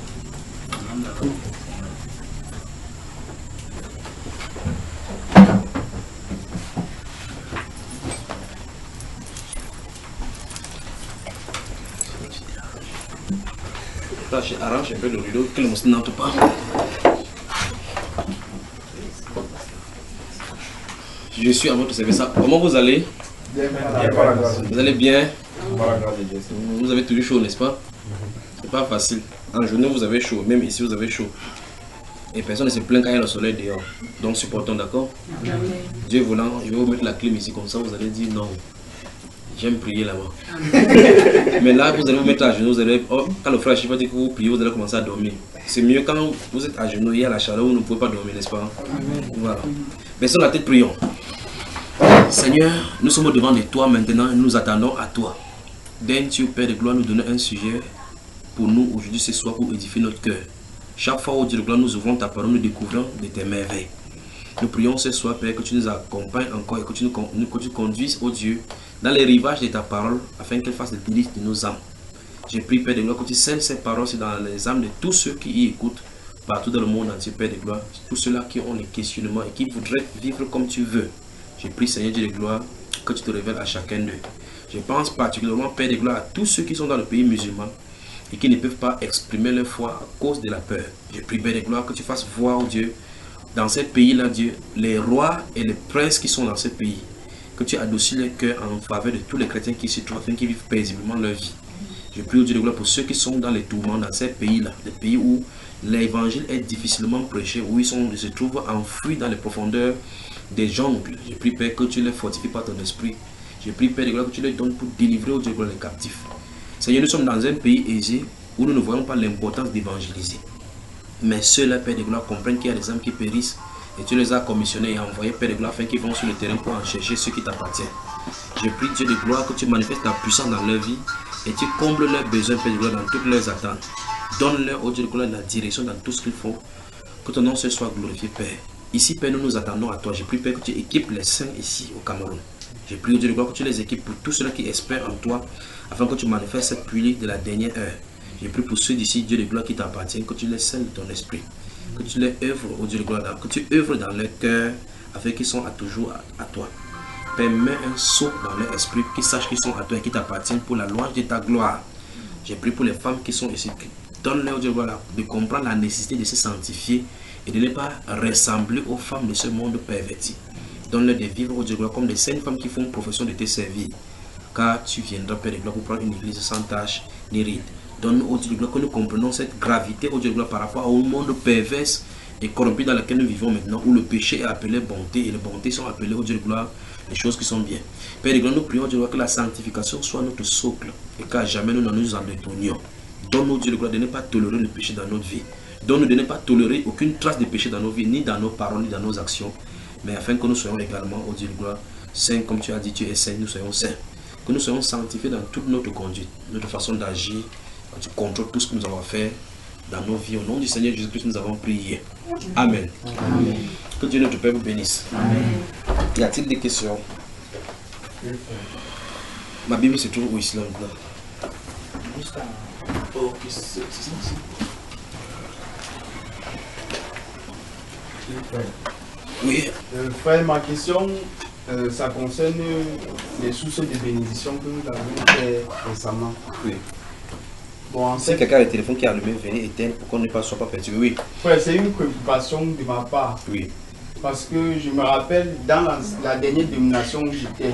Arrange un peu le rideau, que le moustique n'entre pas. Je suis à votre service. Comment vous allez? Vous allez bien? Vous avez toujours chaud, n'est-ce pas? C'est pas facile. En journée, vous avez chaud. Même ici, vous avez chaud. Et personne ne se plaint quand il y a le soleil dehors. Donc, supportons, d'accord? Dieu voulant, je vais vous mettre la clim ici. Comme ça, vous allez dire non. J'aime prier là-bas. Mais là, vous allez vous mettre à genoux, vous allez, quand le frère Chifa dit que vous priez, vous allez commencer à dormir. C'est mieux quand vous êtes à genoux, il y a la chaleur, vous ne pouvez pas dormir, n'est-ce pas? Voilà. Baissons la tête, prions. Seigneur, nous sommes devant de toi maintenant et nous attendons à toi. Daigne-tu, Père de gloire, nous donner un sujet pour nous aujourd'hui, ce soir, pour édifier notre cœur. Chaque fois, ô Dieu de gloire, nous ouvrons ta parole, nous découvrons de tes merveilles. Nous prions ce soir, Père, que tu nous accompagnes encore et que tu nous conduises, ô Dieu, dans les rivages de ta parole, afin qu'elle fasse le délice de nos âmes. J'ai pris, Père de gloire, que tu scelles ces paroles dans les âmes de tous ceux qui y écoutent, partout dans le monde entier, Père de gloire, tous ceux-là qui ont les questionnements et qui voudraient vivre comme tu veux. J'ai pris, Seigneur Dieu de gloire, que tu te révèles à chacun d'eux. Je pense particulièrement, Père de gloire, à tous ceux qui sont dans le pays musulman et qui ne peuvent pas exprimer leur foi à cause de la peur. J'ai pris, Père de gloire, que tu fasses voir, oh Dieu, dans ce pays-là, Dieu, les rois et les princes qui sont dans ce pays, que tu adoucis les cœurs en faveur de tous les chrétiens qui s'y trouvent, afin qu'ils vivent paisiblement leur vie. Je prie au Dieu de gloire pour ceux qui sont dans les tourments dans ces pays-là, les pays où l'évangile est difficilement prêché, où ils se trouvent enfouis dans les profondeurs des jungles. Je prie, Père, que tu les fortifies par ton esprit Je prie, Père de gloire, que tu les donnes pour délivrer, oh Dieu de gloire, les captifs. Seigneur, nous sommes dans un pays aisé où nous ne voyons pas l'importance d'évangéliser. Mais ceux-là, Père de gloire, comprennent qu'il y a des âmes qui périssent et tu les as commissionnés et envoyés, Père de gloire, afin qu'ils vont sur le terrain pour en chercher ceux qui t'appartiennent. Je prie, Dieu de gloire, que tu manifestes ta puissance dans leur vie et tu combles leurs besoins, Père de gloire, dans toutes leurs attentes. Donne-leur, oh Dieu de gloire, la direction dans tout ce qu'ils font. Que ton nom se soit glorifié, Père. Ici, Père, nous nous attendons à toi. Je prie, Père, que tu équipes les saints ici au Cameroun. Je prie, oh Dieu de gloire, que tu les équipes pour tous ceux qui espèrent en toi, afin que tu manifestes cette pluie de la dernière heure. Je prie pour ceux d'ici, Dieu de gloire, qui t'appartiennent, que tu les scelles de ton esprit. Que tu les œuvres, oh Dieu de gloire, que tu œuvres dans leur cœur, afin qu'ils soient toujours à toi. Père, mets un saut dans leur esprit, qu'ils sachent qu'ils sont à toi et qu'ils t'appartiennent pour la louange de ta gloire. J'ai prié pour les femmes qui sont ici. Donne-leur, Dieu, voilà, de comprendre la nécessité de se sanctifier et de ne pas ressembler aux femmes de ce monde perverti. Donne-leur de vivre, oh Dieu, voilà, comme des saintes femmes qui font profession de te servir. Car tu viendras, Père de gloire, pour prendre une église sans tache ni ride. Donne-nous, oh Dieu de gloire, que nous comprenons cette gravité, oh Dieu de gloire, par rapport au monde pervers et corrompu dans lequel nous vivons maintenant, où le péché est appelé bonté et les bontés sont appelées, oh Dieu de gloire, les choses qui sont bien. Père de gloire, nous prions, oh Dieu de gloire, que la sanctification soit notre socle et qu'à jamais nous nous en détournions. Donne-nous, Dieu de gloire, de ne pas tolérer le péché dans notre vie. Donne-nous de ne pas tolérer aucune trace de péché dans nos vies, ni dans nos paroles, ni dans nos actions, mais afin que nous soyons également, oh Dieu de gloire, saints, comme tu as dit, tu es saint, nous soyons saints. Que nous soyons sanctifiés dans toute notre conduite, notre façon d'agir, quand tu contrôles tout ce que nous avons fait dans nos vies. Au nom du Seigneur Jésus-Christ, nous avons prié. Amen. Amen. Que Dieu notre Père vous bénisse. Amen. Y a-t-il des questions? Ma Bible se trouve où ici maintenant? Oh, c'est ça aussi. Oui. Frère, ma question, ça concerne les sources de bénédiction que nous avons fait récemment. Oui. Bon, en si quelqu'un a le téléphone qui est allumé, venez éteindre pour qu'on ne soit pas perturbé. Oui. Frère, c'est une préoccupation de ma part. Oui. Parce que je me rappelle, dans la dernière dénomination où j'étais,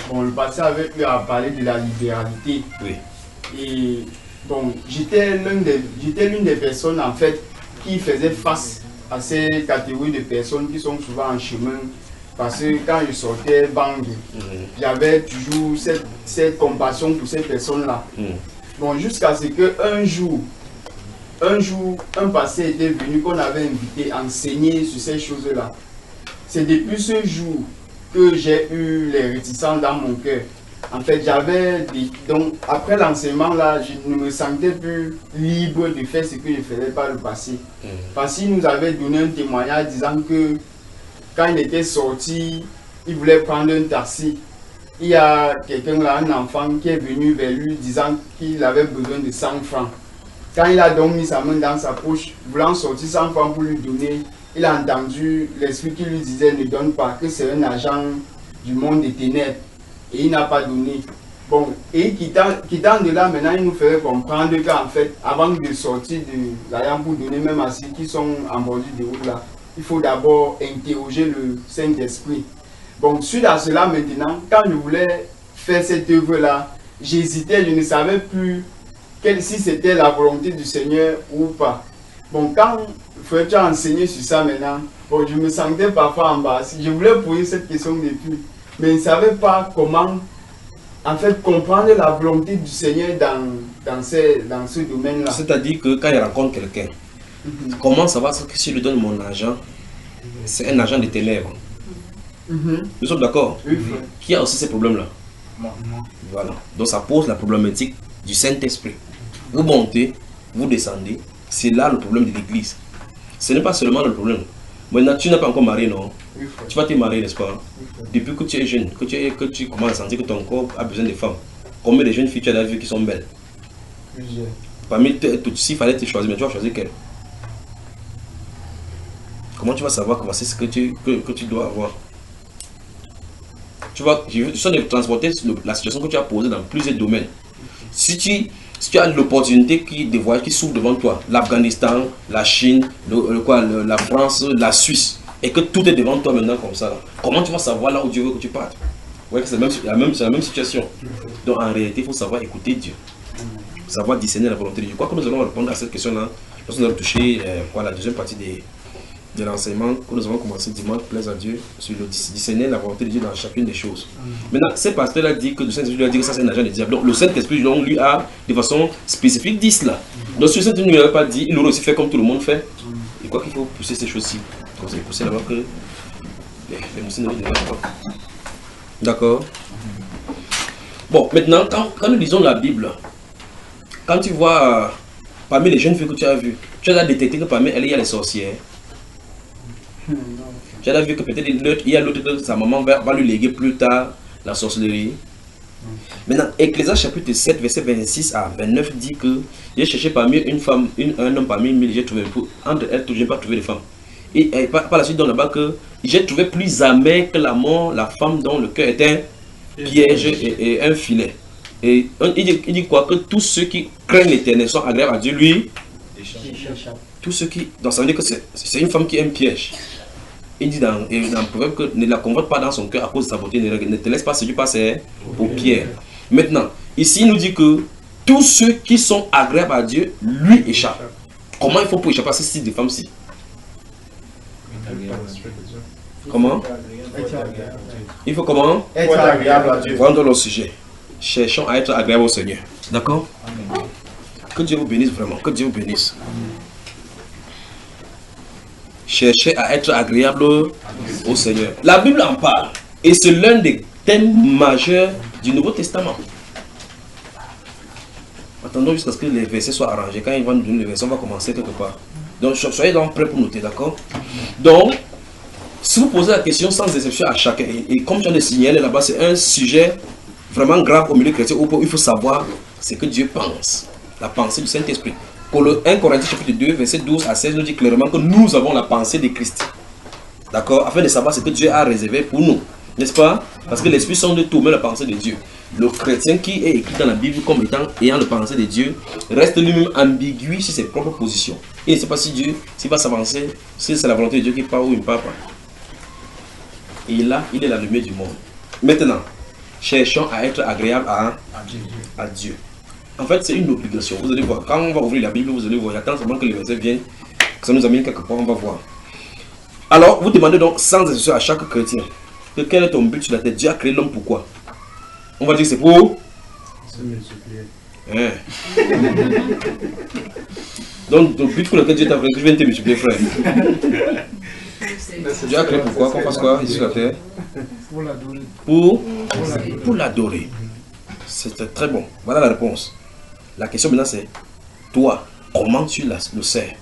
bon, le pasteur avec lui a parlé de la libéralité. Oui. Et bon, j'étais l'une des personnes en fait qui faisait face à ces catégories de personnes qui sont souvent en chemin. Parce que quand je sortais Bang, j'avais toujours cette compassion pour ces personnes-là. Bon, jusqu'à ce qu'un jour, un pasteur était venu qu'on avait invité à enseigner sur ces choses-là. C'est depuis ce jour que j'ai eu les réticences dans mon cœur. En fait, donc après l'enseignement là, je ne me sentais plus libre de faire ce que je faisais par le passé. Parce qu'il nous avait donné un témoignage disant que quand il était sorti, il voulait prendre un taxi. Il y a quelqu'un là, un enfant qui est venu vers lui disant qu'il avait besoin de 100 francs. Quand il a donc mis sa main dans sa poche, voulant sortir 100 francs pour lui donner, il a entendu l'esprit qui lui disait ne donne pas, que c'est un agent du monde des ténèbres. Et il n'a pas donné. Bon, et quittant de là, maintenant, il nous ferait comprendre qu'en fait, avant de sortir de l'argent pour donner même à ceux qui sont en bordure de route là, il faut d'abord interroger le Saint-Esprit. Bon, suite à cela maintenant, quand je voulais faire cette œuvre-là, j'hésitais, je ne savais plus si c'était la volonté du Seigneur ou pas. Bon, quand Frère tu as enseigné sur ça maintenant, bon, je me sentais parfois embarrassé. Je voulais poser cette question depuis, mais je ne savais pas comment, en fait, comprendre la volonté du Seigneur dans ce domaine-là. C'est-à-dire que quand il rencontre quelqu'un, comment savoir que si je lui donne mon argent, c'est un agent de ténèbres? Nous sommes d'accord? Oui, qui a aussi ces problèmes-là? Voilà. Donc ça pose la problématique du Saint-Esprit. Vous montez, vous descendez, c'est là le problème de l'église. Ce n'est pas seulement le problème. Maintenant, tu n'es pas encore marié, non? Oui, tu vas te marier, n'est-ce pas? Depuis que tu es jeune, que tu commences à sentir que ton corps a besoin de femmes. Combien de jeunes filles tu as vues qui sont belles? Plusieurs. Parmi toutes, s'il fallait te choisir, mais tu vas choisir quelle? Comment tu vas savoir que c'est ce que tu dois avoir? Tu vois, je suis de transporter la situation que tu as posée dans plusieurs domaines. Si tu as l'opportunité qui s'ouvre devant toi, l'Afghanistan, la Chine, la France, la Suisse, et que tout est devant toi maintenant comme ça, comment tu vas savoir là où Dieu veut que tu partes? Ouais, c'est la même situation. Donc en réalité, il faut savoir écouter Dieu. Savoir discerner la volonté de Dieu. Je crois que nous allons répondre à cette question-là. Nous allons toucher la deuxième partie de l'enseignement que nous avons commencé dimanche, plaise à Dieu, sur le discerner la volonté de Dieu dans chacune des choses. Maintenant, ce pasteur-là dit que le Saint-Esprit lui a dit que ça c'est un agent du diable. Donc le Saint-Esprit lui a de façon spécifique dit cela. Donc si le Saint-Esprit ne lui avait pas dit, il aurait aussi fait comme tout le monde fait. Et quoi qu'il faut pousser ces choses-ci. Comme c'est poussé là-bas que les moussines ne dérange pas. D'accord. Bon, maintenant, quand nous lisons la Bible, quand tu vois parmi les jeunes filles que tu as vues, tu as détecté que parmi elles, il y a les sorcières. Tu as vu que peut-être il y a l'autre que sa maman va lui léguer plus tard la sorcellerie. Maintenant, Ecclésiaste chapitre 7, verset 26 à 29 dit que j'ai cherché parmi une femme, un homme parmi 1000, j'ai trouvé entre elles, je n'ai pas trouvé de femme. Et par la suite, dans là-bas, que j'ai trouvé plus amer que la mort, la femme dont le cœur est un piège et un filet. Et il dit quoi? Que tous ceux qui craignent l'Éternel sont agréables à Dieu, lui. Tous ceux qui. Donc ça veut dire que c'est une femme qui est un piège. Il dit dans le proverbe que ne la convoite pas dans son cœur à cause de sa beauté, ne te laisse pas séduire par ses paupières. Maintenant, ici il nous dit que tous ceux qui sont agréables à Dieu, lui échappent. Comment il faut pour échapper à ce style de femme-ci? Comment? Il faut comment? Être agréable à Dieu. Voilà dans le sujet. Cherchons à être agréable au Seigneur. D'accord? Que Dieu vous bénisse vraiment. Que Dieu vous bénisse. Cherchez à être agréable au Seigneur. La Bible en parle. Et c'est l'un des thèmes majeurs du Nouveau Testament. Attendons jusqu'à ce que les versets soient arrangés. Quand ils vont nous donner les versets, on va commencer quelque part. Donc soyez donc prêts pour noter, d'accord? Donc, si vous posez la question sans exception à chacun, et comme je viens de signaler là-bas, c'est un sujet vraiment grave au milieu chrétien où il faut savoir ce que Dieu pense. La pensée du Saint-Esprit. 1 Corinthiens chapitre 2, verset 12 à 16 nous dit clairement que nous avons la pensée de Christ. D'accord? Afin de savoir ce que Dieu a réservé pour nous. N'est-ce pas? Parce que l'Esprit sonde tout, mais la pensée de Dieu. Le chrétien qui est écrit dans la Bible comme étant ayant la pensée de Dieu reste lui-même ambigu sur ses propres positions. Il ne sait pas si Dieu, s'il va s'avancer, si c'est la volonté de Dieu qui part ou il ne part pas. Et là, il est la lumière du monde. Maintenant, cherchons à être agréable à Dieu. En fait, c'est une obligation. Vous allez voir, quand on va ouvrir la Bible, vous allez voir, j'attends seulement que les versets viennent, que ça nous amène quelque part, on va voir. Alors, vous demandez donc sans exception à chaque chrétien que quel est ton but sur la terre? Dieu a créé l'homme pourquoi? On va dire que c'est pour se multiplier. Donc, le but pour lequel Dieu t'a créé, je viens te multiplier, frère. Dieu a créé pourquoi? Qu'on fasse quoi ici sur la terre? Pour l'adorer. C'est très bon. Voilà la réponse. La question maintenant c'est, toi, comment tu le sais?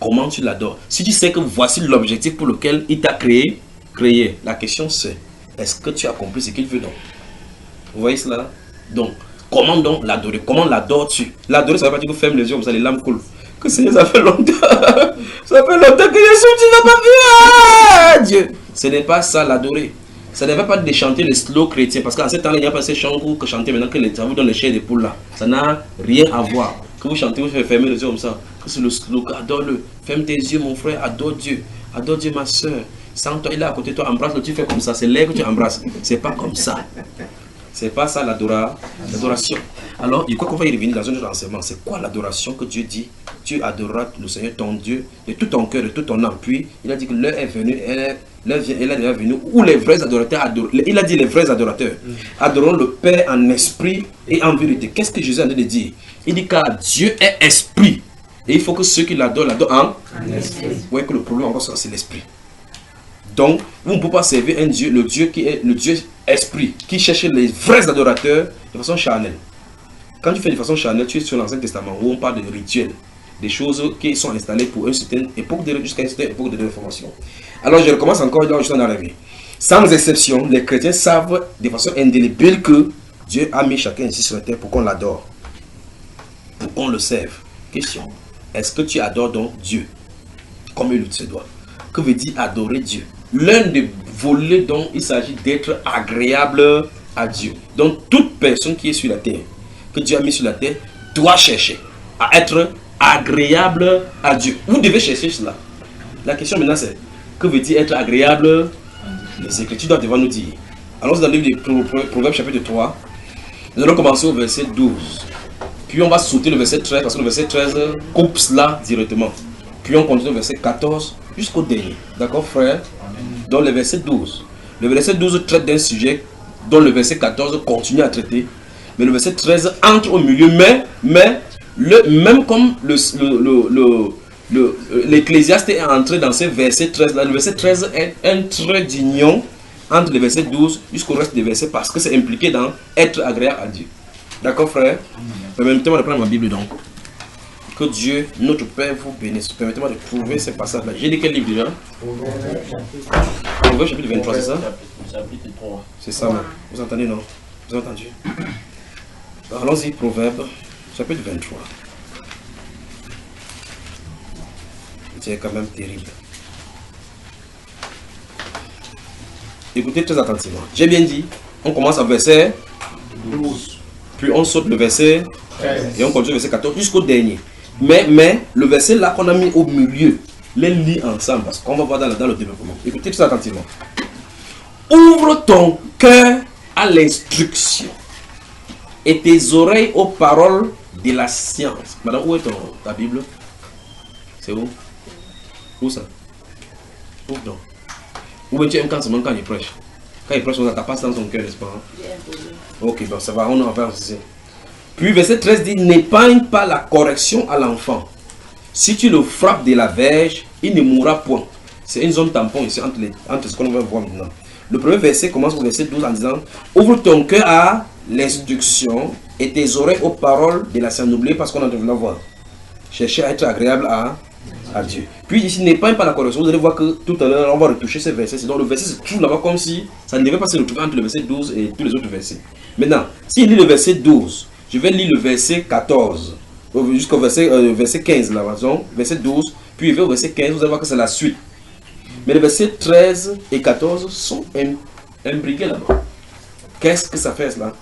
Comment tu l'adores? Si tu sais que voici l'objectif pour lequel il t'a créé, la question c'est, est-ce que tu as compris ce qu'il veut donc? Vous voyez cela? Donc, comment donc l'adorer? Comment l'adores-tu? L'adorer, ça ne veut pas dire que ferme les yeux comme ça, les larmes coulent. Que Seigneur, ça fait longtemps. Ça fait longtemps que Jésus, tu n'as pas vu. Ah, Dieu. Ce n'est pas ça l'adorer. Ça ne veut pas de chanter les slow chrétiens. Parce qu'en ce temps-là, il n'y a pas ces chants que chanter maintenant que les travaux dans les chairs des poules là. Ça n'a rien à voir. Que vous chantez, vous fermez les yeux comme ça. Que c'est le slow, adore-le. Ferme tes yeux, mon frère, adore Dieu. Adore Dieu, ma soeur. Sans toi, il est à côté de toi, embrasse-le, tu fais comme ça. C'est l'air que tu embrasses. C'est pas comme ça. C'est pas ça l'adoration. Alors, il crois qu'on va y revenir dans un autre enseignement. C'est quoi l'adoration que Dieu dit? Tu adoreras le Seigneur ton Dieu de tout ton cœur, de tout ton âme. Puis, il a dit que l'heure est venue, l'heure est déjà venue, où les vrais adorateurs adorent. Il a dit les vrais adorateurs adoreront le Père en esprit et en vérité. Qu'est-ce que Jésus a dit de dire? Il dit car Dieu est esprit. Et il faut que ceux qui l'adorent en esprit. Vous voyez que le problème encore c'est l'esprit. Donc, vous ne pouvez pas servir un Dieu, le Dieu qui est le Dieu esprit, qui cherche les vrais adorateurs de façon charnelle. Quand tu fais de façon charnelle, tu es sur l'Ancien Testament où on parle de rituels, des choses qui sont installées pour une certaine époque, jusqu'à une certaine époque de réformation. Alors, je recommence encore là où je suis en arrivé. Sans exception, les chrétiens savent de façon indélébile que Dieu a mis chacun ici sur la terre pour qu'on l'adore, pour qu'on le serve. Question, est-ce que tu adores donc Dieu comme il se doit? Que veut dire adorer Dieu? L'un des volets dont il s'agit d'être agréable à Dieu. Donc toute personne qui est sur la terre, que Dieu a mis sur la terre, doit chercher à être agréable à Dieu. Vous devez chercher cela. La question maintenant c'est, que veut dire être agréable? Les Écritures doivent devoir nous dire. Allons dans le livre de Proverbes chapitre 3. Nous allons commencer au verset 12. Puis on va sauter le verset 13 parce que le verset 13 coupe cela directement. Puis on continue au verset 14 jusqu'au dernier. D'accord, frère? Dans le verset 12. Le verset 12 traite d'un sujet dont le verset 14 continue à traiter. Mais le verset 13 entre au milieu. Mais même comme l'Ecclésiaste est entré dans ce verset 13 là, le verset 13 est un trait d'union entre le verset 12 jusqu'au reste des versets parce que c'est impliqué dans être agréable à Dieu. D'accord, frère? Permettez-moi de prendre ma Bible donc. Que Dieu, notre Père, vous bénisse. Permettez-moi de trouver ces passages-là. J'ai dit quel livre déjà? Proverbe chapitre 23, c'est ça? Chapitre 3. C'est ça, non? Vous entendez, non? Vous avez entendu? Allons-y, Proverbe chapitre 23. C'est quand même terrible. Écoutez très attentivement. J'ai bien dit, on commence au verset 12. Puis on saute le verset 13. et on continue le verset 14 jusqu'au dernier. Mais le verset là qu'on a mis au milieu, les lit ensemble parce qu'on va voir dans le développement. Écoutez tout attentivement. Ouvre ton cœur à l'instruction et tes oreilles aux paroles de la science. Madame, où est ta Bible? C'est où? Où ça? Ouvre donc. Où tu aimes quand il prêche? Quand il prêche, on n'a pas ça dans son cœur, n'est-ce pas? Ok, bon, ça va, on en va aussi. Puis verset 13 dit, n'épargne pas la correction à l'enfant. Si tu le frappes de la verge, il ne mourra point. C'est une zone tampon ici entre ce qu'on va voir maintenant. Le premier verset commence au verset 12 en disant, ouvre ton cœur à l'instruction et tes oreilles aux paroles de la science. N'oubliez pas ce qu'on a devenu voir. Cherchez à être agréable à Dieu. Puis ici, n'épargne pas la correction. Vous allez voir que tout à l'heure, on va retoucher ces versets. Donc le verset se trouve là-bas comme si ça ne devait pas se retrouver entre le verset 12 et tous les autres versets. Maintenant, s'il lit le verset 12, je vais lire le verset 14 jusqu'au verset 15 là, donc, verset 12, puis il va au verset 15, vous allez voir que c'est la suite. Mais les versets 13 et 14 sont imbriqués là-bas. Qu'est-ce que ça fait cela?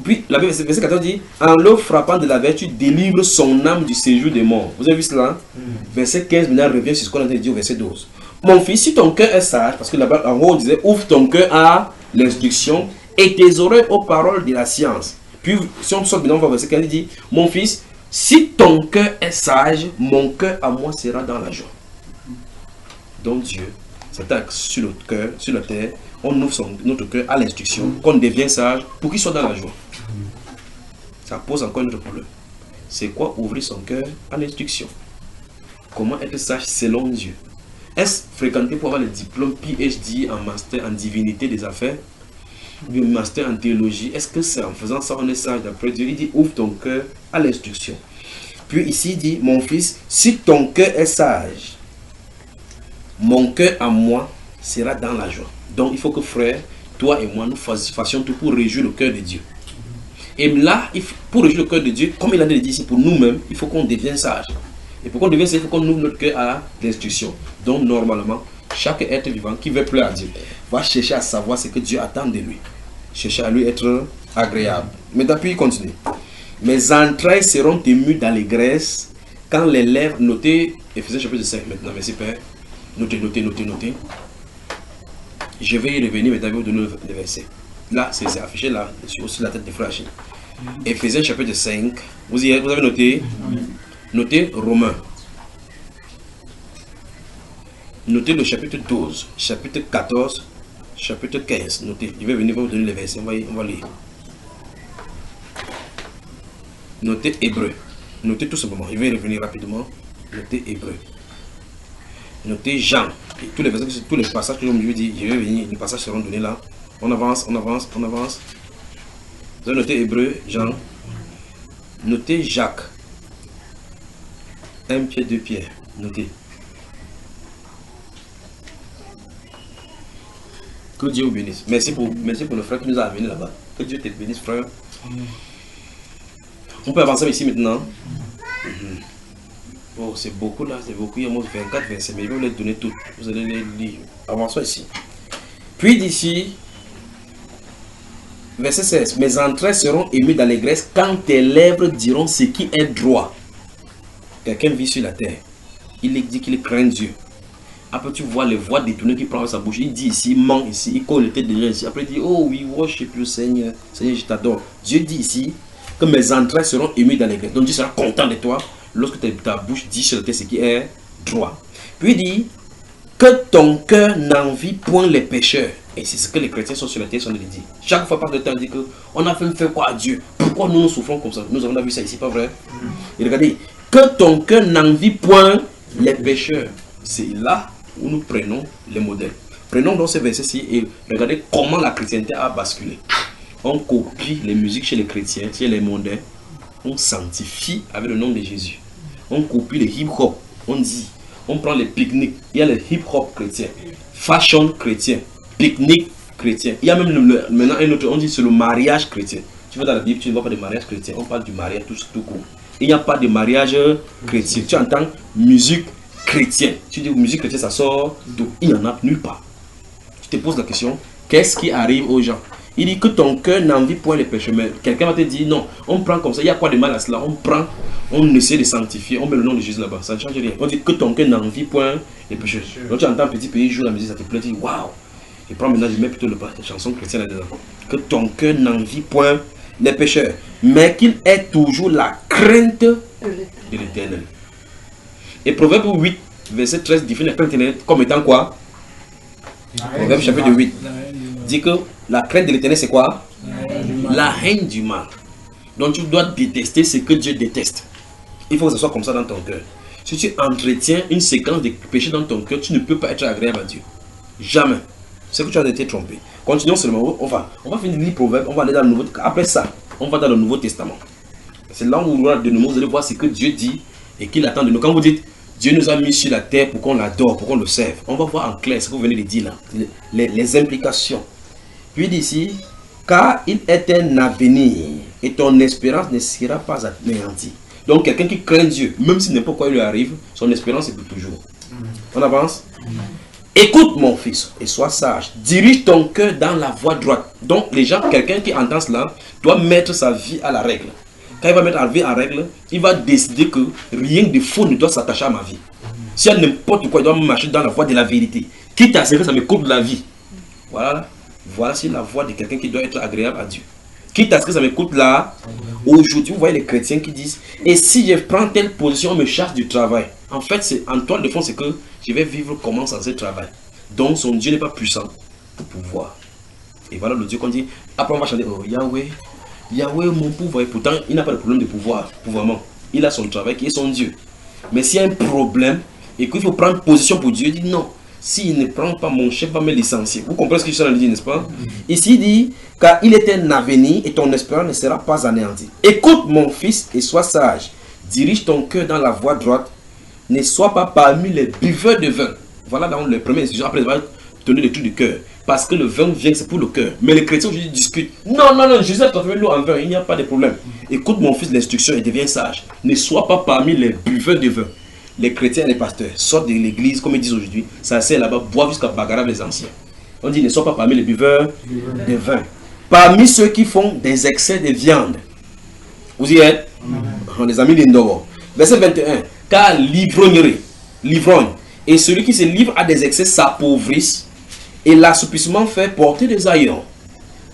Puis, le verset 14 dit, en le frappant de la vertu, délivre son âme du séjour des morts. Vous avez vu cela? Verset 15 maintenant revient sur ce qu'on a dit au verset 12. Mon fils, si ton cœur est sage, parce que là-bas en haut on disait, ouvre ton cœur à l'instruction et tes oreilles aux paroles de la science. Puis, si on sort maintenant au verset 15, il dit, mon fils, si ton cœur est sage, mon cœur à moi sera dans la joie. Donc Dieu s'attaque sur le cœur, sur la terre, on ouvre notre cœur à l'instruction, qu'on devient sage pour qu'il soit dans la joie. Ça pose encore une autre problème. C'est quoi ouvrir son cœur à l'instruction? Comment être sage selon Dieu? Est-ce fréquenter pour avoir le diplôme PhD en master en divinité des affaires? Le master en théologie? Est-ce que c'est en faisant ça on est sage d'après Dieu? Il dit ouvre ton cœur à l'instruction. Puis ici il dit mon fils, si ton cœur est sage, mon cœur à moi sera dans la joie. Donc il faut que frère, toi et moi nous fassions tout pour réjouir le cœur de Dieu. Et là, pour réjouir le cœur de Dieu, comme il a dit ici pour nous-mêmes, il faut qu'on devienne sage. Et pour qu'on devienne sage, il faut qu'on ouvre notre cœur à l'instruction. Donc normalement, chaque être vivant qui veut plaire à Dieu va chercher à savoir ce que Dieu attend de lui. Chercher à lui être agréable. Mais puis il continue. Mes entrailles seront émues d'allégresse quand les lèvres, notez, Éphésiens chapitre 5 maintenant, merci Père. Notez. Je vais y revenir, mais d'abord vous donner le verset. Là, c'est affiché là, sur aussi la tête de frère Achille. Éphésiens chapitre 5, vous avez noté? Notez Romains. Notez le chapitre 12, chapitre 14, chapitre 15. Notez, je vais venir vous donner les versets, on va lire. Notez Hébreu. Notez tout simplement, je vais revenir rapidement. Notez Hébreu. Notez Jean. Et tous les versets, tous les passages que je vais dire, je vais venir, les passages seront donnés là. On avance. Vous avez noté Hébreu, Jean. Notez Jacques. 1 Pierre, 2 Pierre. Notez. Que Dieu vous bénisse. Merci pour le frère qui nous a amené là-bas. Que Dieu te bénisse, frère. On peut avancer ici maintenant. Oh, c'est beaucoup là, c'est beaucoup. Il y a moins 24 versets, mais je vais vous les donner toutes. Vous allez les lire. Avançons ici. Puis d'ici, verset 16. Mes entrailles seront émues d'allégresse quand tes lèvres diront ce qui est droit. Quelqu'un vit sur la terre. Il dit qu'il craint Dieu. Après, tu vois les voix détournées qui prend sa bouche. Il dit ici, il ment ici, il colle les têtes de gens ici. Après, il dit, oh oui, worship le Seigneur. Seigneur, je t'adore. Dieu dit ici que mes entrailles seront émues d'allégresse. Donc Dieu sera content de toi lorsque ta bouche dit sur la terre ce qui est droit. Puis il dit, que ton cœur n'envie point les pécheurs. Et c'est ce que les chrétiens sont sur la terre sont de dire. Chaque fois par le temps, on dit que on a fait quoi à Dieu? Pourquoi nous souffrons comme ça? Nous avons vu ça ici, pas vrai? Et regardez, que ton cœur n'envie point les pécheurs. C'est là où nous prenons les modèles. Prenons donc ces versets-ci et regardez comment la chrétienté a basculé. On copie les musiques chez les chrétiens, chez les mondains. On sanctifie avec le nom de Jésus. On copie les hip-hop. On dit, on prend les pique-niques. Il y a les hip-hop chrétiens, fashion chrétien, pique-nique chrétien. Il y a même maintenant un autre, on dit c'est le mariage chrétien. Tu vas dans la Bible, tu ne vois pas de mariage chrétien. On parle du mariage tout court. Il n'y a pas de mariage chrétien. Tu entends musique chrétienne. Tu dis musique chrétienne, ça sort d'où? Il n'y en a nulle part. Tu te poses la question, qu'est-ce qui arrive aux gens? Il dit que ton cœur n'envie point les péchés. Mais quelqu'un va te dire non, on prend comme ça. Il y a quoi de mal à cela? On prend, on essaie de sanctifier, on met le nom de Jésus là-bas. Ça ne change rien. On dit que ton cœur n'envie point les péchés. Donc tu entends un petit pays jouer la musique, ça te plaît, tu dis waouh. Et prends maintenant, je mets plutôt la chanson chrétienne là-dedans. Que ton cœur n'envie point les pécheurs, mais qu'il ait toujours la crainte de l'Éternel. Et Proverbe 8, verset 13 définit la crainte de l'Éternel comme étant quoi? Proverbe chapitre 8 dit que la crainte de l'Éternel c'est quoi? La haine du mal. Donc tu dois détester ce que Dieu déteste. Il faut que ce soit comme ça dans ton cœur. Si tu entretiens une séquence de péchés dans ton cœur, tu ne peux pas être agréable à Dieu. Jamais. C'est que tu as été trompé. Continuons seulement. On va finir de lire Proverbe. On va aller dans le Nouveau. Après ça, on va dans le Nouveau Testament. C'est là où de nouveau vous allez voir ce que Dieu dit et qu'il attend de nous. Quand vous dites Dieu nous a mis sur la terre pour qu'on l'adore, pour qu'on le serve, on va voir en clair ce que vous venez de dire là, les implications. Puis d'ici, car il est un avenir et ton espérance ne sera pas anéantie. Donc quelqu'un qui craint Dieu, même si n'importe quoi lui arrive, son espérance est pour toujours. On avance. Écoute mon fils et sois sage. Dirige ton cœur dans la voie droite. Donc les gens, quelqu'un qui entend cela doit mettre sa vie à la règle. Quand il va mettre sa vie en règle, il va décider que rien de faux ne doit s'attacher à ma vie. S'il y a n'importe quoi, il doit marcher dans la voie de la vérité. Quitte à ce que ça me coûte la vie. Voilà. Voici la voie de quelqu'un qui doit être agréable à Dieu. Quitte à ce que ça me coûte là. Aujourd'hui, vous voyez les chrétiens qui disent, et si je prends telle position, on me chasse du travail. En fait, c'est en toile de fond, c'est que je vais vivre comment sans ce travail. Donc son Dieu n'est pas puissant pour pouvoir. Et voilà le Dieu qu'on dit. Après on va chanter, oh Yahweh, Yahweh mon pouvoir. Et pourtant, il n'a pas de problème de pouvoir, pouvoirment. Il a son travail qui est son Dieu. Mais s'il y a un problème et qu'il faut prendre position pour Dieu, il dit non. S'il ne prend pas, mon chef va me licencier. Vous comprenez ce que je suis en train de dire, n'est-ce pas? Ici, il dit, car il est un avenir et ton espérance ne sera pas anéantie. Écoute mon fils et sois sage. Dirige ton cœur dans la voie droite. Ne sois pas parmi les buveurs de vin. Voilà dans le premier instruction. Après, il va tenir le truc du cœur. Parce que le vin vient, c'est pour le cœur. Mais les chrétiens aujourd'hui discutent. Non, non, non, Jésus a transformé l'eau en vin. Il n'y a pas de problème. Écoute mon fils l'instruction et deviens sage. Ne sois pas parmi les buveurs de vin. Les chrétiens et les pasteurs sortent de l'église, comme ils disent aujourd'hui, ça sert là-bas, boivent jusqu'à bagarre les anciens. On dit ne sois pas parmi les buveurs de vin. Parmi ceux qui font des excès de viande. Vous y êtes? On les a mis dehors. Verset 21. Car l'ivrogne, et celui qui se livre à des excès s'appauvrissent, et l'assoupissement fait porter des aillons.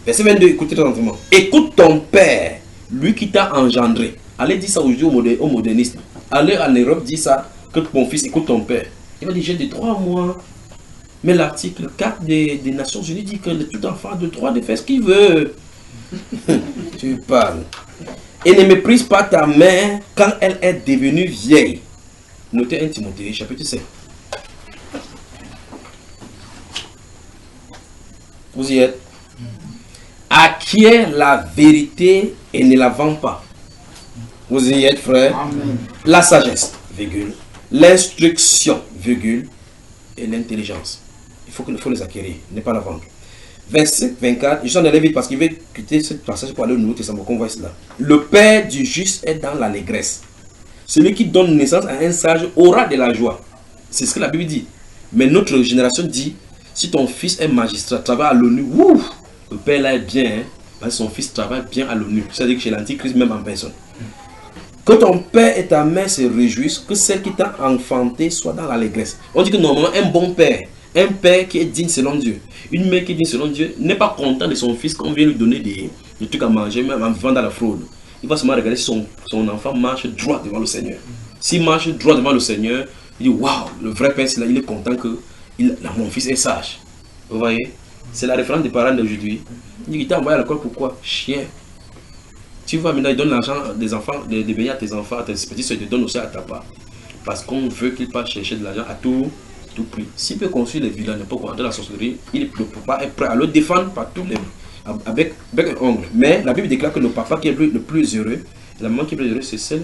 Verset 22, écoutez attentivement. Écoute ton père, lui qui t'a engendré. Allez dire ça aujourd'hui aux modernistes. Allez en Europe, dis ça, que mon fils écoute ton père. Il va dire, j'ai de 3 mois. Mais l'article 4 des Nations Unies dit que tout enfant a le droit de faire ce qu'il veut. Tu parles. Et ne méprise pas ta mère quand elle est devenue vieille. Notez 1 Timothée, chapitre 5. Vous y êtes. Acquiert la vérité et ne la vend pas. Vous y êtes, frère. Amen. La sagesse, virgule. L'instruction, virgule. Et l'intelligence. Il faut les acquérir, ne pas la vendre. Verset 24. Je suis en allé vite parce qu'il veut quitter ce passage pour aller au Nouveau Testament. Qu'on voit cela. Le père du juste est dans l'allégresse. Celui qui donne naissance à un sage aura de la joie. C'est ce que la Bible dit. Mais notre génération dit, si ton fils est magistrat, travaille à l'ONU, le père là est bien, hein, parce que son fils travaille bien à l'ONU. C'est-à-dire que chez l'Antichrist, même en personne. Que ton père et ta mère se réjouissent, que celle qui t'a enfanté soit dans l'allégresse. On dit que normalement, un bon père, un père qui est digne selon Dieu, une mère qui est digne selon Dieu, n'est pas content de son fils qu'on vient lui donner des trucs à manger, même en vivant dans la fraude. Il va seulement regarder si son enfant marche droit devant le Seigneur. S'il marche droit devant le Seigneur, il dit waouh, le vrai père, il est content que Mon fils est sage. Vous voyez? C'est la référence des parents d'aujourd'hui. Il dit, il t'a envoyé à l'école, pourquoi? Chien. Tu vois, maintenant, il donne l'argent des enfants, des beignets à tes enfants, à tes petits soeurs, il te donne aussi à ta part. Parce qu'on veut qu'il passe chercher de l'argent à tout prix. S'il peut construire des villas, n'importe quoi, de la sorcellerie, il ne peut pas être prêt à le défendre par tous les... avec un ongle. Mais la Bible déclare que le papa qui est le plus heureux, la maman qui est plus heureuse, c'est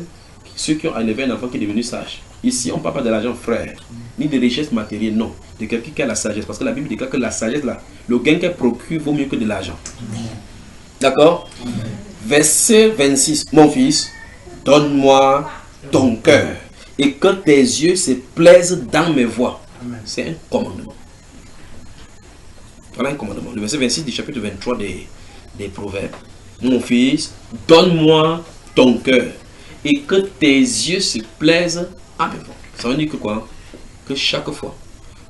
ceux qui ont élevé un enfant qui est devenu sage. Ici, on ne parle pas de l'argent, frère, ni de richesse matérielle, non. De quelqu'un qui a la sagesse. Parce que la Bible déclare que la sagesse, là, le gain qu'elle procure vaut mieux que de l'argent. D'accord? Verset 26. Mon fils, donne-moi ton cœur et que tes yeux se plaisent dans mes voies. C'est un commandement. Voilà un commandement. Le verset 26 du chapitre 23 des Proverbes. Mon fils, donne-moi ton cœur et que tes yeux se plaisent à mes voies. Ça veut dire que quoi? Que chaque fois,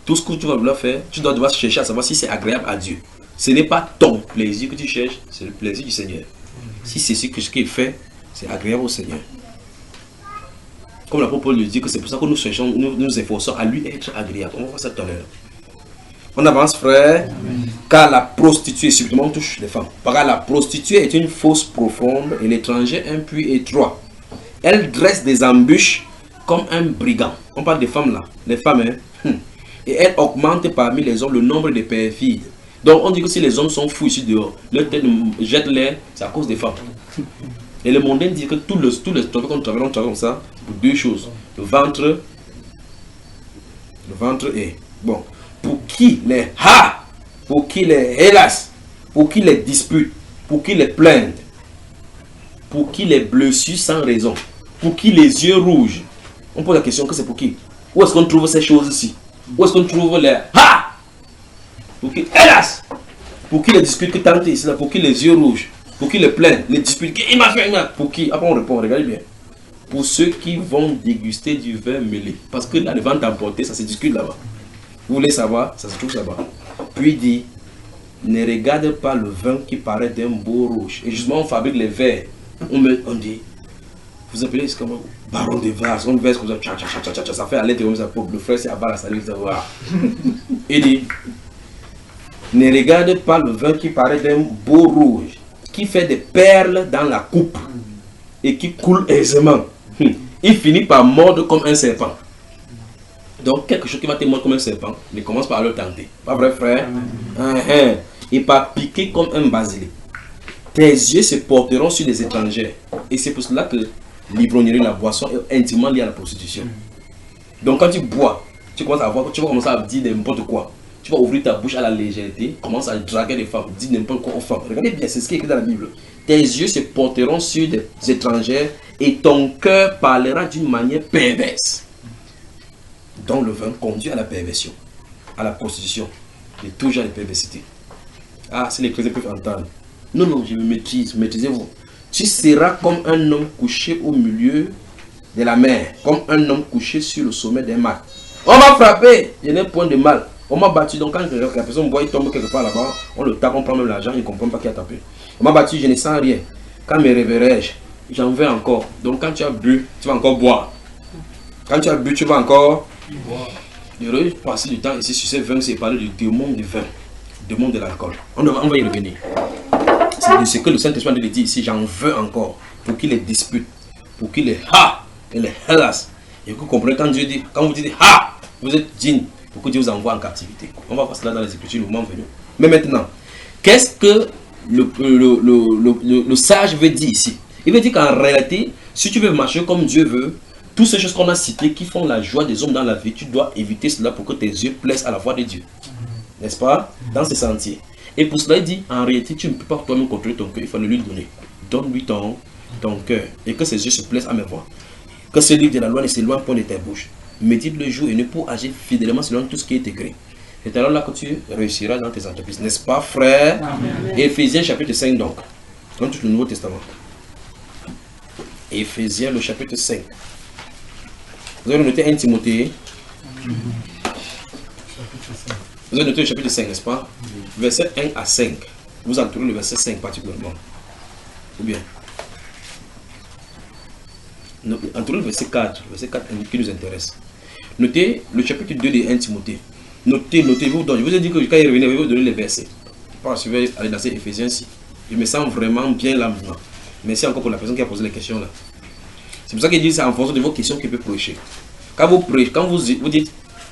tout ce que tu vas vouloir faire, tu dois devoir chercher à savoir si c'est agréable à Dieu. Ce n'est pas ton plaisir que tu cherches, c'est le plaisir du Seigneur. Si c'est ce qu'il fait, c'est agréable au Seigneur. Comme l'apôtre Paul le dit, que c'est pour ça que nous cherchons, nous efforçons à lui être agréable. On va voir ça tout à l'heure. On avance, frère. Amen. Car la prostituée, subtilement on touche les femmes. Car la prostituée est une fosse profonde et l'étranger un puits étroit. Elle dresse des embûches comme un brigand. On parle des femmes là, les femmes, hein. Et elle augmente parmi les hommes le nombre de perfides. Donc on dit que si les hommes sont fous ici dehors, leur tête jette-les, c'est à cause des femmes. Et le mondain dit que tous les travaux qu'on travaille comme ça, pour deux choses. Le ventre est bon. Pour qui les pour qui les hélas, pour qui les dispute, pour qui les plaindent, pour qui les blessures sans raison, pour qui les yeux rouges. On pose la question que c'est pour qui? Où est-ce qu'on trouve ces choses ici? Où est-ce qu'on trouve les pour qui hélas, pour qui les dispute que tante ici là, pour qui les yeux rouges, pour qui les plaindent, les disputes, il m'a fait, pour qui? Après on répond, regardez bien. Pour ceux qui vont déguster du vin mêlé. Parce que là, le vent emporté, ça se discute là-bas. Vous voulez savoir? Ça se trouve là-bas. Puis il dit, ne regarde pas le vin qui paraît d'un beau rouge. Et justement, on fabrique les verres. On dit, vous appelez ce comment? Baron de vase. On verse comme ça, ça fait à l'intérieur, ça pop. Le frère, c'est à bas la salle, ça va. Il dit, ne regarde pas le vin qui paraît d'un beau rouge, qui fait des perles dans la coupe et qui coule aisément. Il finit par mordre comme un serpent. Donc quelque chose qui va te mordre comme un serpent, il commence par le tenter. Pas vrai, frère? Et par piquer comme un basilic. Tes yeux se porteront sur les étrangers. Et c'est pour cela que l'ivrognerie, la boisson est intimement liée à la prostitution. Donc quand tu bois, tu commences à voir, tu vas commencer à dire n'importe quoi. Tu vas ouvrir ta bouche à la légèreté, commence à draguer des femmes, dire n'importe quoi aux femmes. Regardez bien, c'est ce qui est écrit dans la Bible. Tes yeux se porteront sur des étrangers et ton cœur parlera d'une manière perverse. Donc le vin conduit à la perversion, à la prostitution, et tout genre de perversité. Ah, si les chrétiens peuvent entendre. Non, je me maîtrise, maîtrisez-vous. Tu seras comme un homme couché au milieu de la mer, comme un homme couché sur le sommet d'un mât. On m'a frappé, je n'ai point de mal. On m'a battu, donc quand la personne boit, il tombe quelque part là-bas, on le tape, on prend même l'argent, il ne comprend pas qui a tapé. On m'a battu, je ne sens rien. Quand me réveillerai-je, j'en veux encore. Donc quand tu as bu, tu vas encore boire. Quand tu as bu, tu vas encore boire. Je vais passer du temps ici sur ces vins, c'est parler du démon du vin, du démon de l'alcool. On va y revenir. C'est ce que le Saint-Esprit dit ici, j'en veux encore. Pour qu'il les dispute, pour qu'il les et les hélas. Et vous comprenez quand Dieu dit, quand vous dites vous êtes digne. Pour que Dieu vous envoie en captivité. On va voir cela dans les Écritures le moment venu. Mais maintenant, qu'est-ce que le sage veut dire ici? Il veut dire qu'en réalité, si tu veux marcher comme Dieu veut, toutes ces choses qu'on a citées qui font la joie des hommes dans la vie, tu dois éviter cela pour que tes yeux plaisent à la voix de Dieu. N'est-ce pas? Dans ce sentier. Et pour cela, il dit, en réalité, tu ne peux pas toi-même contrôler ton cœur, il faut le lui donner. Donne-lui ton cœur et que ses yeux se plaisent à mes voix. Que ce livre de la loi ne s'éloigne pas de tes bouches. Médite le jour et ne pour agir fidèlement selon tout ce qui est écrit. C'est alors là que tu réussiras dans tes entreprises. N'est-ce pas, frère? Amen. Éphésiens chapitre 5 donc. Dans tout le Nouveau Testament. Éphésiens le chapitre 5. Vous avez noté 1 Timothée. Vous avez noté le chapitre 5, n'est-ce pas? Verset 1 à 5. Vous entourez le verset 5 particulièrement. Ou bien? Entourez le verset 4 qui nous intéresse. Notez le chapitre 2 de 1 Timothée. Notez, je vous ai dit que quand il revenait, je vais vous donner les versets. Je vais aller dans ces Éphésiens-ci. Je me sens vraiment bien là maintenant. Merci encore pour la personne qui a posé les questions là. C'est pour ça qu'il dit c'est en fonction de vos questions qu'il peut prêcher. Quand vous prêchez, quand vous dites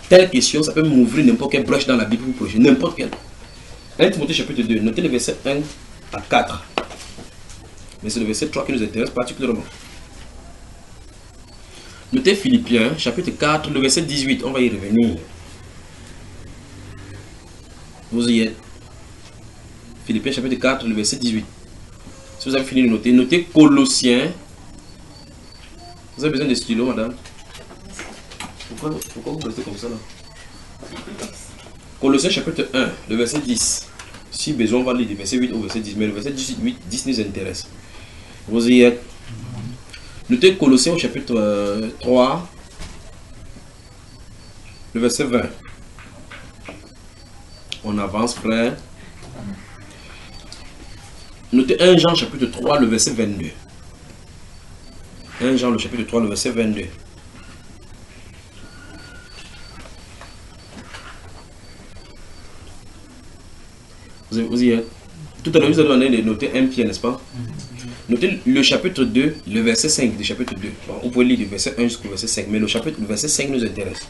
telle question, ça peut m'ouvrir n'importe quelle brèche dans la Bible pour prêcher, n'importe quelle. 1 Timothée chapitre 2, notez le verset 1 à 4. Mais c'est le verset 3 qui nous intéresse particulièrement. Notez Philippiens chapitre 4, le verset 18, on va y revenir. Vous y êtes. Philippiens chapitre 4, le verset 18. Si vous avez fini de noter, notez Colossiens. Vous avez besoin de stylo, madame? Pourquoi vous restez comme ça là? Colossiens chapitre 1, le verset 10. Si besoin, on va lire du verset 8 au verset 10. Mais le verset 10 nous intéresse. Vous y êtes. Notez Colossiens au chapitre 3, le verset 20. On avance, frère. Notez 1 Jean chapitre 3, le verset 22. 1 Jean le chapitre 3, le verset 22. Vous y êtes. Tout à l'heure, vous avez noté 1 Pierre, n'est-ce pas? Notez le chapitre 2, le verset 5 du chapitre 2. Bon, on peut lire du verset 1 jusqu'au verset 5, mais le verset 5 nous intéresse.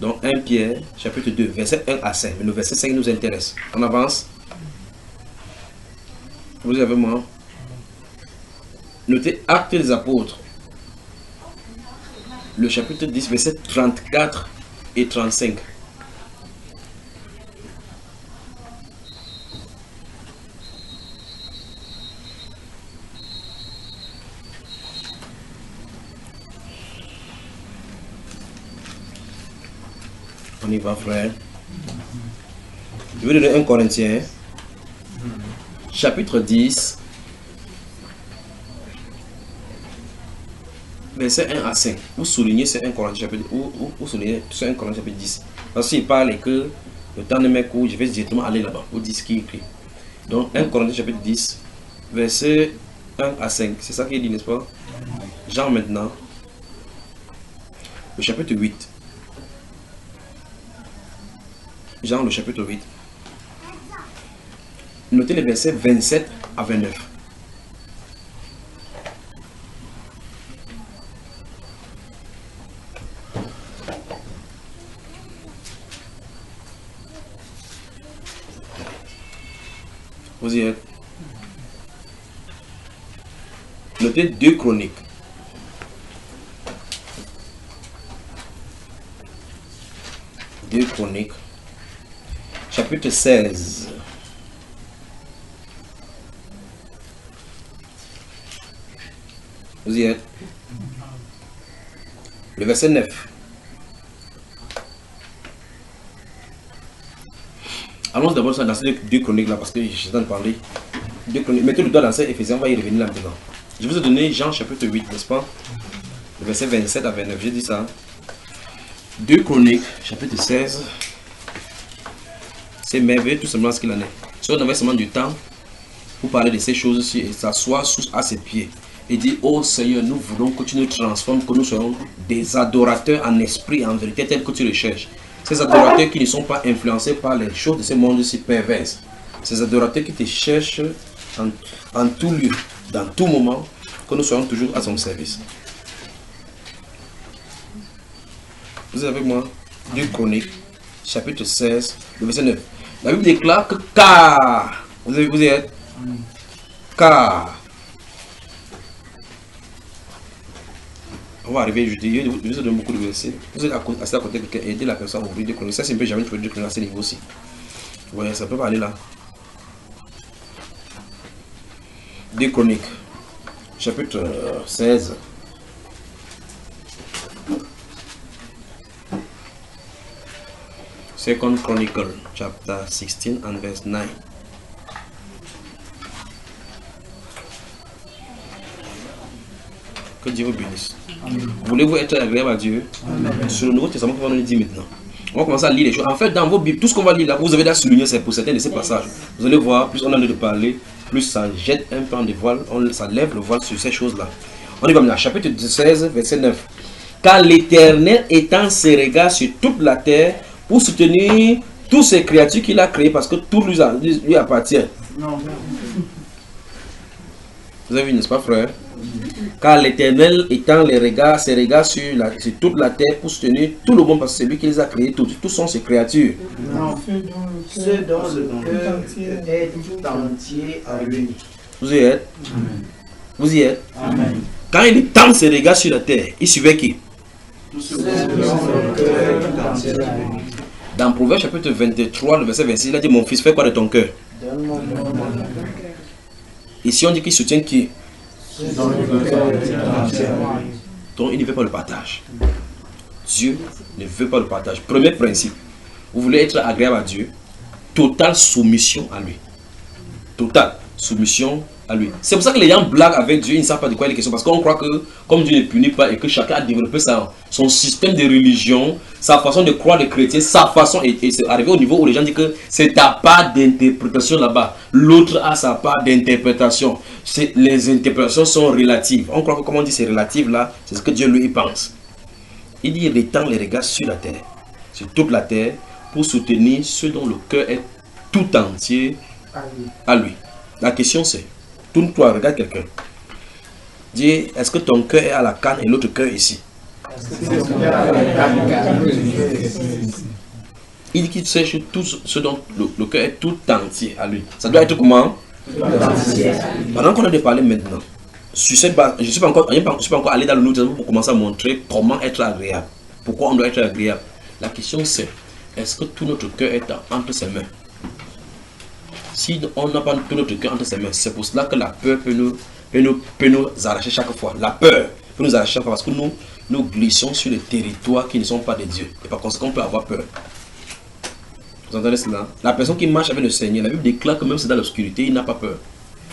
Donc 1 Pierre, chapitre 2, verset 1 à 5, mais le verset 5 nous intéresse. On avance. Vous avez moi. Notez Actes des Apôtres, le chapitre 10, verset 34 et 35. On y va, frère. Je vais donner 1 Corinthiens, chapitre 10, verset 1 à 5. Vous soulignez c'est 1 Corinthiens chapitre, vous soulignez c'est 1 Corinthiens chapitre 10. Parce qu'il parle et que le temps de mes cours, je vais directement aller là-bas. Vous dites ce qui est écrit. Donc 1 Corinthiens chapitre 10, verset 1 à 5. C'est ça qui est dit, n'est-ce pas? Jean maintenant, le chapitre 8. Jean le chapitre 8. Notez les versets 27 à 29. Vous y êtes. Notez 2 Chroniques. Deux Chroniques. Chapitre 16. Vous y êtes. Le verset 9. Allons d'abord dans ces deux chroniques là parce que je suis en train de parler. Deux chroniques. Mettez le doigt dans ces Éphésiens, on va y revenir là maintenant. Je vous ai donné Jean chapitre 8, n'est-ce pas? Le verset 27 à 29, j'ai dit ça. 2 Chroniques, chapitre 16. C'est merveilleux tout simplement ce qu'il en est. Si on avait seulement du temps pour parler de ces choses-ci et s'asseoir à ses pieds et dire: oh Seigneur, nous voulons que tu nous transformes, que nous soyons des adorateurs en esprit et en vérité tels que tu le cherches. Ces adorateurs qui ne sont pas influencés par les choses de ce monde si perverses. Ces adorateurs qui te cherchent en tout lieu, dans tout moment, que nous soyons toujours à son service. Vous avez moi 2 Chroniques, chapitre 16, le verset 9. La Bible déclare que car, vous êtes, car, on va arriver, je vous donne beaucoup de versets. Vous êtes assis à côté de quelqu'un, aider la personne à ouvrir 2 Chroniques. Ça, c'est un peu jamais trouvé 2 Chroniques à ce niveau aussi. Ouais, ça peut pas aller là. 2 Chroniques, chapitre 16. Second Chronicle, chapter 16 and verse 9. Que Dieu vous bénisse. Voulez-vous être agréable à Dieu? Sur le Nouveau Testament qu'on va nous dire maintenant. On va commencer à lire les choses. En fait, dans vos Bibles, tout ce qu'on va lire là, vous avez déjà souligné pour certains de ces passages. Vous allez voir, plus on a de parler, plus ça jette un peu de voile, ça lève le voile sur ces choses-là. On y va maintenant, chapitre 16, verset 9. Car l'Éternel étend ses regards sur toute la terre pour soutenir toutes ces créatures qu'il a créées parce que tout lui appartient. Non. Vous avez vu, n'est-ce pas, frère? Car l'Éternel étend ses regards sur toute la terre pour soutenir tout le monde parce que c'est lui qui les a créés tous. Tous sont ses créatures. Non. Ce dont le cœur est tout entier à lui. Vous y êtes? Amen. Vous y êtes? Amen. Quand il étend ses regards sur la terre, il suivait qui? Ce dont le cœur est tout entier à lui. Dans Proverbe chapitre 23, le verset 26, il a dit, mon fils, fais quoi de ton cœur? Donne-moi mon cœur. Ici, on dit qu'il soutient qui? Ce dont le cœur est tout entier à lui. Donc, il ne veut pas le partage. Dieu ne veut pas le partage. Premier principe, vous voulez être agréable à Dieu, totale soumission à lui. Totale soumission à lui. C'est pour ça que les gens blaguent avec Dieu, ils ne savent pas de quoi il est question. Parce qu'on croit que, comme Dieu ne punit pas et que chacun a développé son système de religion, sa façon de croire les chrétiens, sa façon, et c'est arrivé au niveau où les gens disent que c'est ta part d'interprétation là-bas. L'autre a sa part d'interprétation. Les interprétations sont relatives. On croit que, comme on dit, c'est relatif là, c'est ce que Dieu lui pense. Il dit, il étend les regards sur la terre, sur toute la terre, pour soutenir ceux dont le cœur est tout entier à lui. La question c'est, tourne-toi, regarde quelqu'un. Dis, est-ce que ton cœur est à la canne et l'autre cœur ici? Il dit qu'il cherche tout ce dont le cœur est tout entier à lui. Ça doit être comment? Pendant qu'on a de parler maintenant, sur cette base, je ne suis pas encore allé dans le Nouveau Testament pour commencer à montrer comment être agréable. Pourquoi on doit être agréable? La question c'est, est-ce que tout notre cœur est entre ses mains? Si on n'a pas tout notre cœur entre ses mains, c'est pour cela que la peur peut nous arracher chaque fois. La peur peut nous arracher chaque fois parce que nous glissons sur les territoires qui ne sont pas de Dieu. Et par conséquent, on peut avoir peur. Vous entendez cela? La personne qui marche avec le Seigneur, la Bible déclare que même si c'est dans l'obscurité, il n'a pas peur.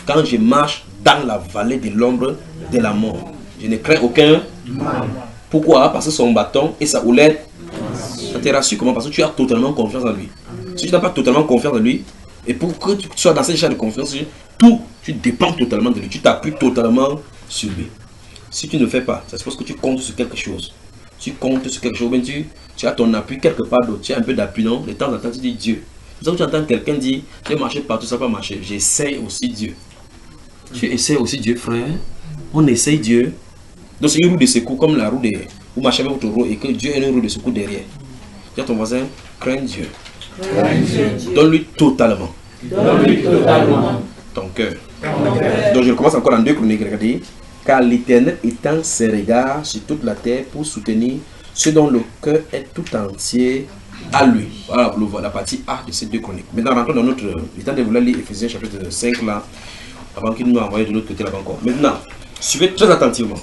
Quand je marche dans la vallée de l'ombre de la mort, je ne crains aucun mal. Pourquoi? Parce que son bâton et sa houlette, ça te rassure. Comment? Parce que tu as totalement confiance en lui. Si tu n'as pas totalement confiance en lui, et pour que tu sois dans cet état de confiance, tu dépends totalement de lui, tu t'appuies totalement sur lui. Si tu ne le fais pas, ça suppose que tu comptes sur quelque chose. Tu comptes sur quelque chose, mais tu as ton appui quelque part d'autre, tu as un peu d'appui, non? De temps en temps, tu dis Dieu. C'est ça que tu entends quelqu'un dire, je vais marcher partout, ça ne va pas marcher. J'essaye aussi Dieu. Tu essaies aussi Dieu, frère. On essaye Dieu. Donc c'est une roue de secours, comme la roue de... Vous marchez avec votre roue et que Dieu a une roue de secours derrière. Dis à ton voisin, crains Dieu. Donne-lui totalement. Donne-lui totalement ton cœur. Donc je commence encore en 2 Chroniques. Regardez. Car l'Éternel étend ses regards sur toute la terre pour soutenir ceux dont le cœur est tout entier à lui. Voilà, vous le voyez, la partie A de ces 2 Chroniques. Maintenant, rentrons dans notre... Le temps de vouloir lire Ephésiens chapitre 5 là, avant qu'il nous envoie de l'autre côté là-bas encore. Maintenant, suivez très attentivement.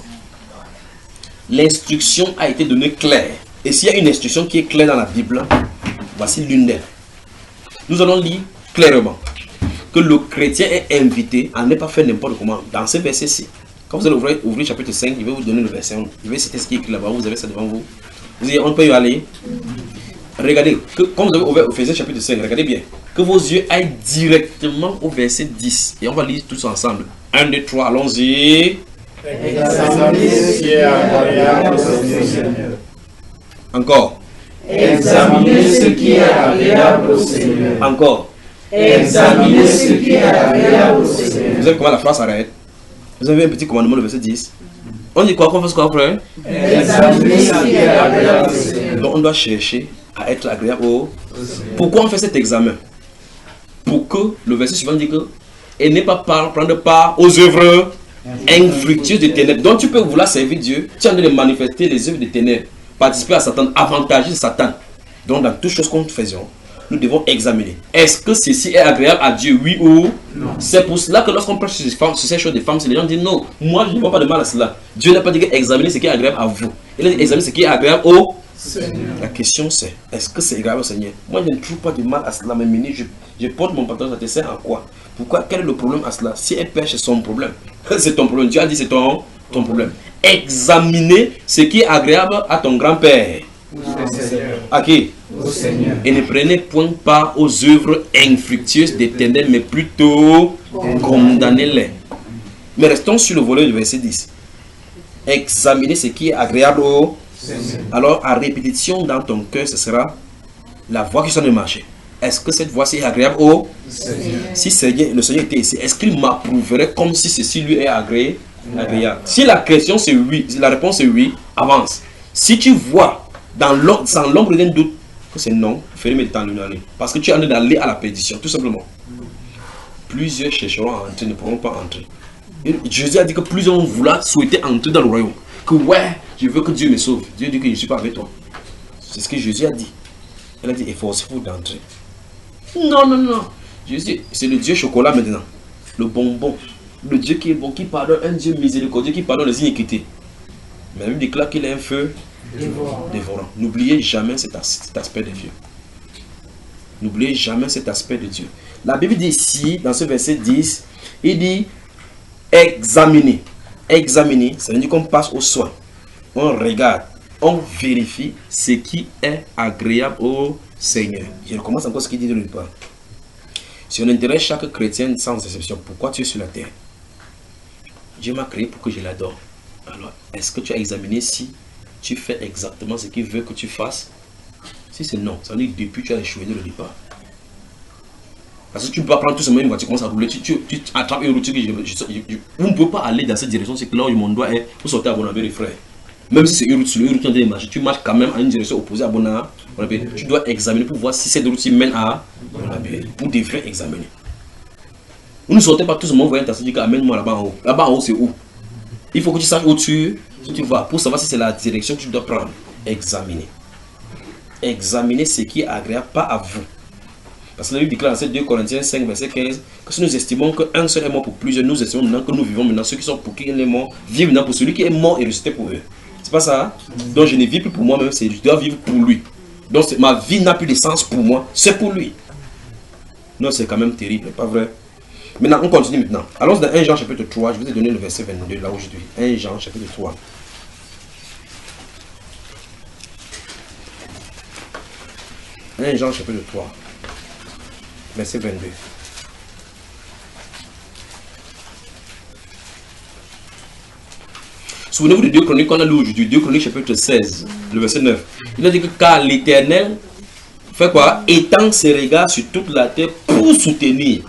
L'instruction a été donnée claire. Et s'il y a une instruction qui est claire dans la Bible, voici l'une d'elles. Nous allons lire clairement que le chrétien est invité à ne pas faire n'importe comment. Dans ce verset-ci, quand vous allez ouvrir chapitre 5, je vais vous donner le verset. Je vais citer ce qui est écrit là-bas. Vous avez ça devant vous. On peut y aller. Regardez, quand vous avez ouvert Ephésiens chapitre 5, regardez bien. Que vos yeux aillent directement au verset 10. Et on va lire tous ensemble. 1, 2, 3, allons-y. Examinez ce qui est agréable au Seigneur. Encore. Examinez ce qui est agréable au Seigneur. Encore. Examinez ce qui est agréable au Seigneur. Vous savez comment la phrase s'arrête? Vous avez un petit commandement, le verset 10. On dit quoi? Qu'on fasse quoi, frère? Examinez ce qui est agréable au Seigneur. Donc on doit chercher à être agréable au Seigneur. Pourquoi on fait cet examen? Pour que le verset suivant dit que et n'est pas prendre part aux œuvres infructueuses des ténèbres. Donc tu peux vouloir servir Dieu, tu as de manifester les œuvres des ténèbres, participer à Satan, avantager Satan. Donc dans toutes choses que nous faisons, nous devons examiner. Est-ce que ceci est agréable à Dieu, oui ou non? C'est pour cela que lorsqu'on prêche sur ces choses des femmes, les gens disent non, moi je ne vois pas de mal à cela. Dieu n'a pas dit examiner ce qui est agréable à vous. Il a dit examiner ce qui est agréable au Seigneur. La question c'est, est-ce que c'est agréable au Seigneur? Moi je ne trouve pas de mal à cela, mais je porte mon pantalon, ça te sert à quoi? Pourquoi? Quel est le problème à cela? Si elle pêche, c'est son problème. C'est ton problème. Dieu a dit c'est ton problème. Examiner ce qui est agréable à ton grand-père. À qui? Au Seigneur. Et ne prenez point part aux œuvres infructueuses des ténèbres, mais plutôt condamnez-les. Mais restons sur le volet du verset 10. Examinez ce qui est agréable au Seigneur. Alors, à répétition dans ton cœur, ce sera la voie qui sont de marcher, est-ce que cette voie-ci est agréable au Seigneur? Si le Seigneur était ici, est-ce qu'il m'approuverait comme si ceci lui est agréable? Si la question c'est oui, si la réponse est oui, avance. Si tu vois sans l'ombre d'un doute que c'est non, fais-le mettre dans l'année. Parce que tu es en train d'aller à la perdition, tout simplement. Plusieurs chercheront à entrer, ne pourront pas entrer. Et Jésus a dit que plusieurs vouloir souhaiter entrer dans le royaume. Que ouais, je veux que Dieu me sauve. Dieu dit que je ne suis pas avec toi. C'est ce que Jésus a dit. Il a dit, efforcez-vous d'entrer. Non, non, non. Jésus, c'est le Dieu chocolat maintenant. Le bonbon. Le Dieu qui est bon, qui pardonne, un Dieu miséricordieux qui pardonne les iniquités. Mais même déclare qu'il est un feu dévorant. N'oubliez jamais cet aspect de Dieu. N'oubliez jamais cet aspect de Dieu. La Bible dit ici, dans ce verset 10, il dit examiner. Examiner, ça veut dire qu'on passe au soin. On regarde, on vérifie ce qui est agréable au Seigneur. Je recommence encore ce qu'il dit de l'autre part. Si on intéresse chaque chrétien sans exception, pourquoi tu es sur la terre? Dieu m'a créé pour que je l'adore. Alors, est-ce que tu as examiné si tu fais exactement ce qu'il veut que tu fasses? Si c'est non, ça veut dire que depuis tu as échoué dès le départ. Parce que tu ne peux pas prendre tout simplement une voiture, tu commences à rouler, tu attrapes une route, vous ne pouvez pas aller dans cette direction, c'est que là où mon doigt est, vous sortez à Bonabé les frères. Même si c'est une route, sur une route qui est marcher, tu marches quand même à une direction opposée à Bonabé. Tu dois examiner pour voir si cette route mène à Bonabé. Vous devrez examiner. Vous ne sortez pas tout simplement, vous voyez un taxi, dit amène-moi là-bas en haut. Là-bas en haut, c'est où? Il faut que tu saches où tu vas pour savoir si c'est la direction que tu dois prendre. Examiner. Examiner ce qui est agréable, pas à vous. Parce que la Bible déclare dans 2 Corinthiens 5, verset 15, que si nous estimons qu'un seul est mort pour plusieurs, nous estimons maintenant que nous vivons maintenant, ceux qui sont pour qui il est mort, vivent maintenant pour celui qui est mort et ressuscité pour eux. C'est pas ça? Hein? Donc je ne vis plus pour moi-même, je dois vivre pour lui. Donc ma vie n'a plus de sens pour moi, c'est pour lui. Non, c'est quand même terrible, pas vrai? Maintenant, on continue maintenant. Allons dans 1 Jean chapitre 3, je vais te donner le verset 22, là où je dis. 1 Jean chapitre 3. 1 Jean chapitre 3. Verset 22. Souvenez-vous de 2 Chroniques qu'on a lu aujourd'hui, 2 Chroniques chapitre 16, le verset 9. Il a dit que car l'Éternel fait quoi? Étend ses regards sur toute la terre pour soutenir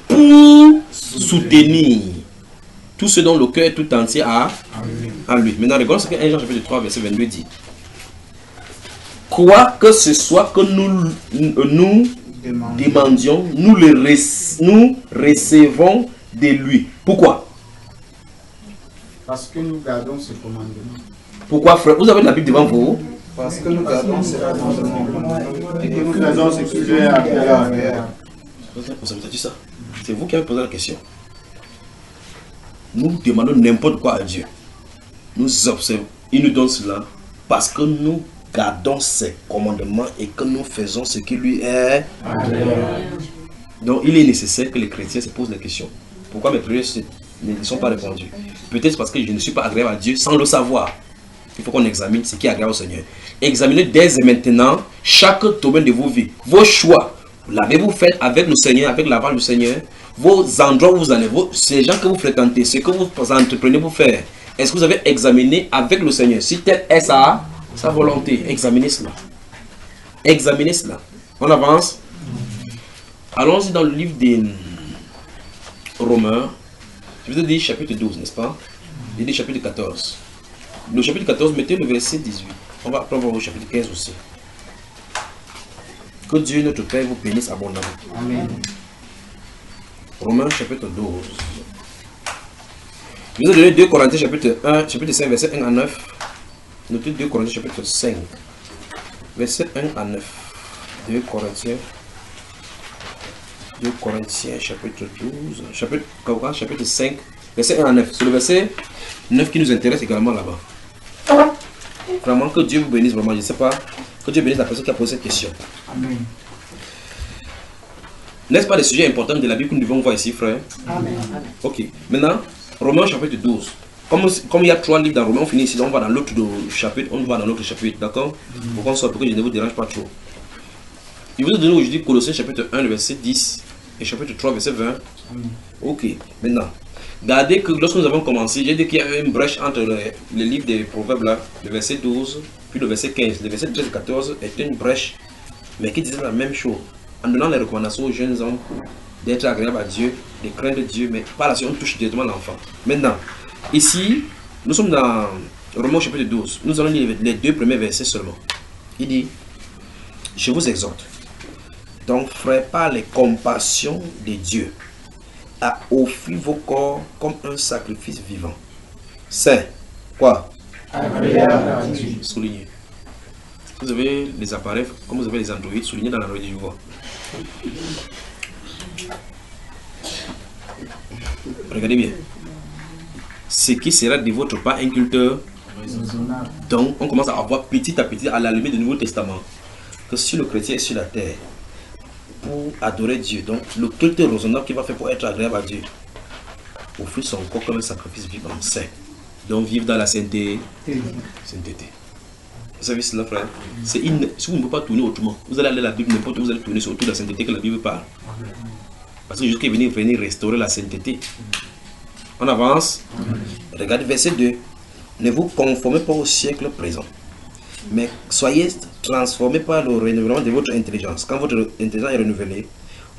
tout ce dont le cœur est tout entier à lui. Maintenant, regardons ce que 1 Jean chapitre 3, verset 22 dit. Quoi que ce soit que nous demandions, nous recevons de lui. Pourquoi? Parce que nous gardons ce commandement. Pourquoi, frère? Vous avez la Bible devant vous? Parce que nous gardons ce commandement. Et que nous faisons ce qui est agréable. Vous avez dit ça? C'est vous qui avez posé la question. Nous demandons n'importe quoi à Dieu. Nous observons. Il nous donne cela parce que nous gardons ses commandements et que nous faisons ce qui lui est agréable. Donc il est nécessaire que les chrétiens se posent la question. Pourquoi mes prières ne sont pas répondues? Peut-être parce que je ne suis pas agréable à Dieu sans le savoir. Il faut qu'on examine ce qui est agréable au Seigneur. Examinez dès maintenant chaque domaine de vos vies. Vos choix. L'avez-vous fait avec le Seigneur, avec la parole du Seigneur? Vos endroits où vous allez, ces gens que vous fréquentez, ce que vous entreprenez pour faire. Est-ce que vous avez examiné avec le Seigneur? Si telle est sa volonté, examinez cela. Examinez cela. On avance. Allons-y dans le livre des Romains. Je vous ai dit chapitre 12, n'est-ce pas? Il dit chapitre 14. Le chapitre 14, mettez le verset 18. On va après voir au chapitre 15 aussi. Que Dieu notre Père vous bénisse abondamment. Amen. Romains chapitre 12. Je vous ai donné 2 Corinthiens chapitre 1, chapitre 5, verset 1 à 9. Notez 2 Corinthiens chapitre 5, verset 1 à 9. 2 Corinthiens chapitre 12, chapitre 5, verset 1 à 9. C'est le verset 9 qui nous intéresse également là-bas. Vraiment que Dieu vous bénisse, vraiment, je ne sais pas. Que Dieu bénisse la personne qui a posé cette question. Amen. N'est-ce pas des sujets importants de la Bible que nous devons voir ici, frère? Amen. Ok. Maintenant, Romains chapitre 12. Comme il y a 3 livres dans Romains, on finit ici, on va dans l'autre chapitre, d'accord? Pour qu'on soit, pour que je ne vous dérange pas trop. Il vous a donné aujourd'hui Colossiens chapitre 1, le verset 10 et chapitre 3, verset 20. Ok. Maintenant, regardez que lorsque nous avons commencé, j'ai dit qu'il y a une brèche entre les livres des Proverbes là, le verset 12, puis le verset 15. Le verset 13 et 14 est une brèche mais qui disaient la même chose, en donnant les recommandations aux jeunes hommes d'être agréables à Dieu, de craindre Dieu, mais par la suite on touche directement l'enfant. Maintenant, ici, nous sommes dans Romains chapitre 12, nous allons lire les 2 premiers versets seulement. Il dit, je vous exhorte, donc frères, par les compassions de Dieu, à offrir vos corps comme un sacrifice vivant. Saint, quoi? Agréable à Dieu. Souligné. Vous avez les appareils, comme vous avez les Android, souligné dans l'Android, je vois. Regardez bien. Ce qui sera de votre part un culte raisonnable. Donc, on commence à avoir petit à petit, à la limite du Nouveau Testament, que si le chrétien est sur la terre pour adorer Dieu, donc le culte raisonnable qu'il va faire pour être agréable à Dieu, offrir son corps comme un sacrifice vivant, saint. Donc, vivre dans la sainteté. Sainteté. Vous savez cela, frère? Si vous ne pouvez pas tourner autrement, vous allez aller à la Bible, n'importe où, vous allez tourner sur autour de la sainteté que la Bible parle. Parce que jusqu'à venir restaurer la sainteté. On avance. Regardez verset 2. Ne vous conformez pas au siècle présent, mais soyez transformés par le renouvellement de votre intelligence. Quand votre intelligence est renouvelée,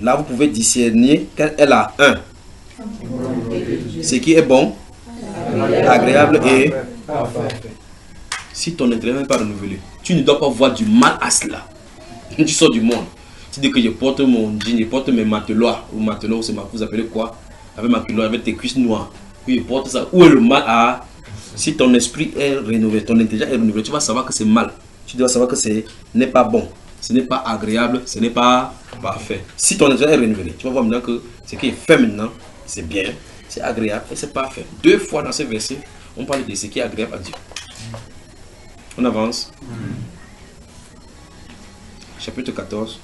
là vous pouvez discerner qu'elle a ce qui est bon, agréable et parfait. Si ton intelligence n'est pas renouvelée, tu ne dois pas voir du mal à cela. Tu sors du monde. Tu dis que je porte mon jean, je porte mes matelots, ou matelots, c'est vous appelez quoi? Avec ma culotte, avec tes cuisses noires. Puis je porte ça. Où est le mal à? Si ton esprit est renouvelé, ton intelligence est renouvelée, tu vas savoir que c'est mal. Tu dois savoir que ce n'est pas bon, ce n'est pas agréable, ce n'est pas parfait. Si ton intelligence est renouvelée, tu vas voir maintenant que ce qui est fait maintenant, c'est bien, c'est agréable et c'est parfait. 2 fois dans ce verset, on parle de ce qui est agréable à Dieu. On avance. Chapitre 14.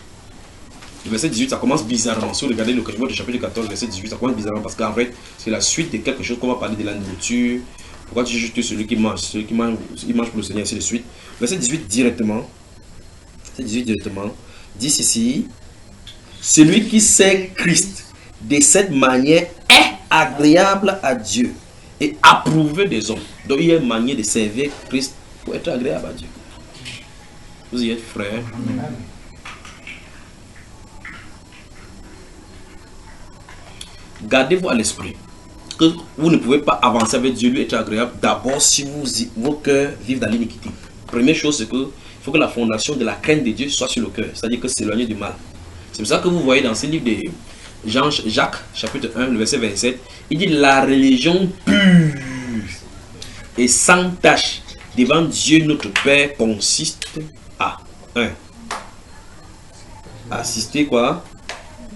Le verset 18, ça commence bizarrement. Si vous regardez le chapitre 14, verset 18, ça commence bizarrement parce qu'en fait, c'est la suite de quelque chose qu'on va parler de la nourriture. Pourquoi tu juges celui qui mange? Celui qui mange, il mange pour le Seigneur, ainsi de suite. Verset 18 directement. Dit ceci: celui qui sait Christ de cette manière est agréable à Dieu et approuvé des hommes. Donc il y a une manière de servir Christ pour être agréable à Dieu. Vous y êtes, frères. Gardez-vous à l'esprit que vous ne pouvez pas avancer avec Dieu, lui être agréable, d'abord si vos cœurs vivent dans l'iniquité. Première chose, c'est qu'il faut que la fondation de la crainte de Dieu soit sur le cœur, c'est-à-dire que s'éloigner du mal. C'est pour ça que vous voyez dans ce livre de Jacques, chapitre 1, le verset 27, il dit: la religion pure et sans tache devant Dieu notre Père consiste à 1. Assister quoi?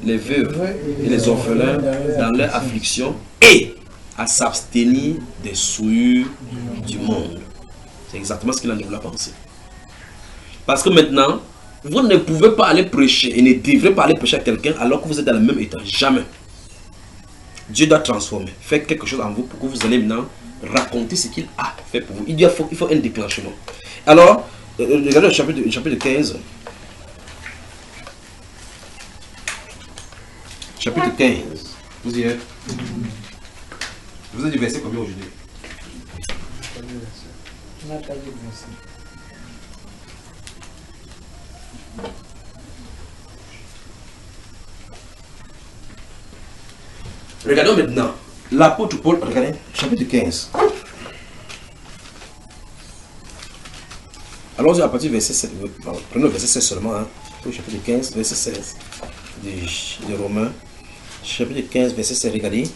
Les veuves et les orphelins dans leur affliction et à s'abstenir des souillures du monde. C'est exactement ce qu'il en a pensé. Parce que maintenant, vous ne pouvez pas aller prêcher et ne devrez pas aller prêcher à quelqu'un alors que vous êtes dans le même état. Jamais. Dieu doit transformer, faire quelque chose en vous pour que vous allez maintenant raconter ce qu'il a fait pour vous. Il faut un déclenchement. Alors, regardez le chapitre 15. Chapitre 15. Vous y êtes. Vous avez du verset combien aujourd'hui? On n'a pas de verset. Regardons maintenant. L'apôtre Paul, regardez, chapitre 15. Allons-y à partir du verset 7. Prenons le verset 16 seulement. Chapitre 15, verset 16 de Romains. Chapitre 15, verset 16, regardez.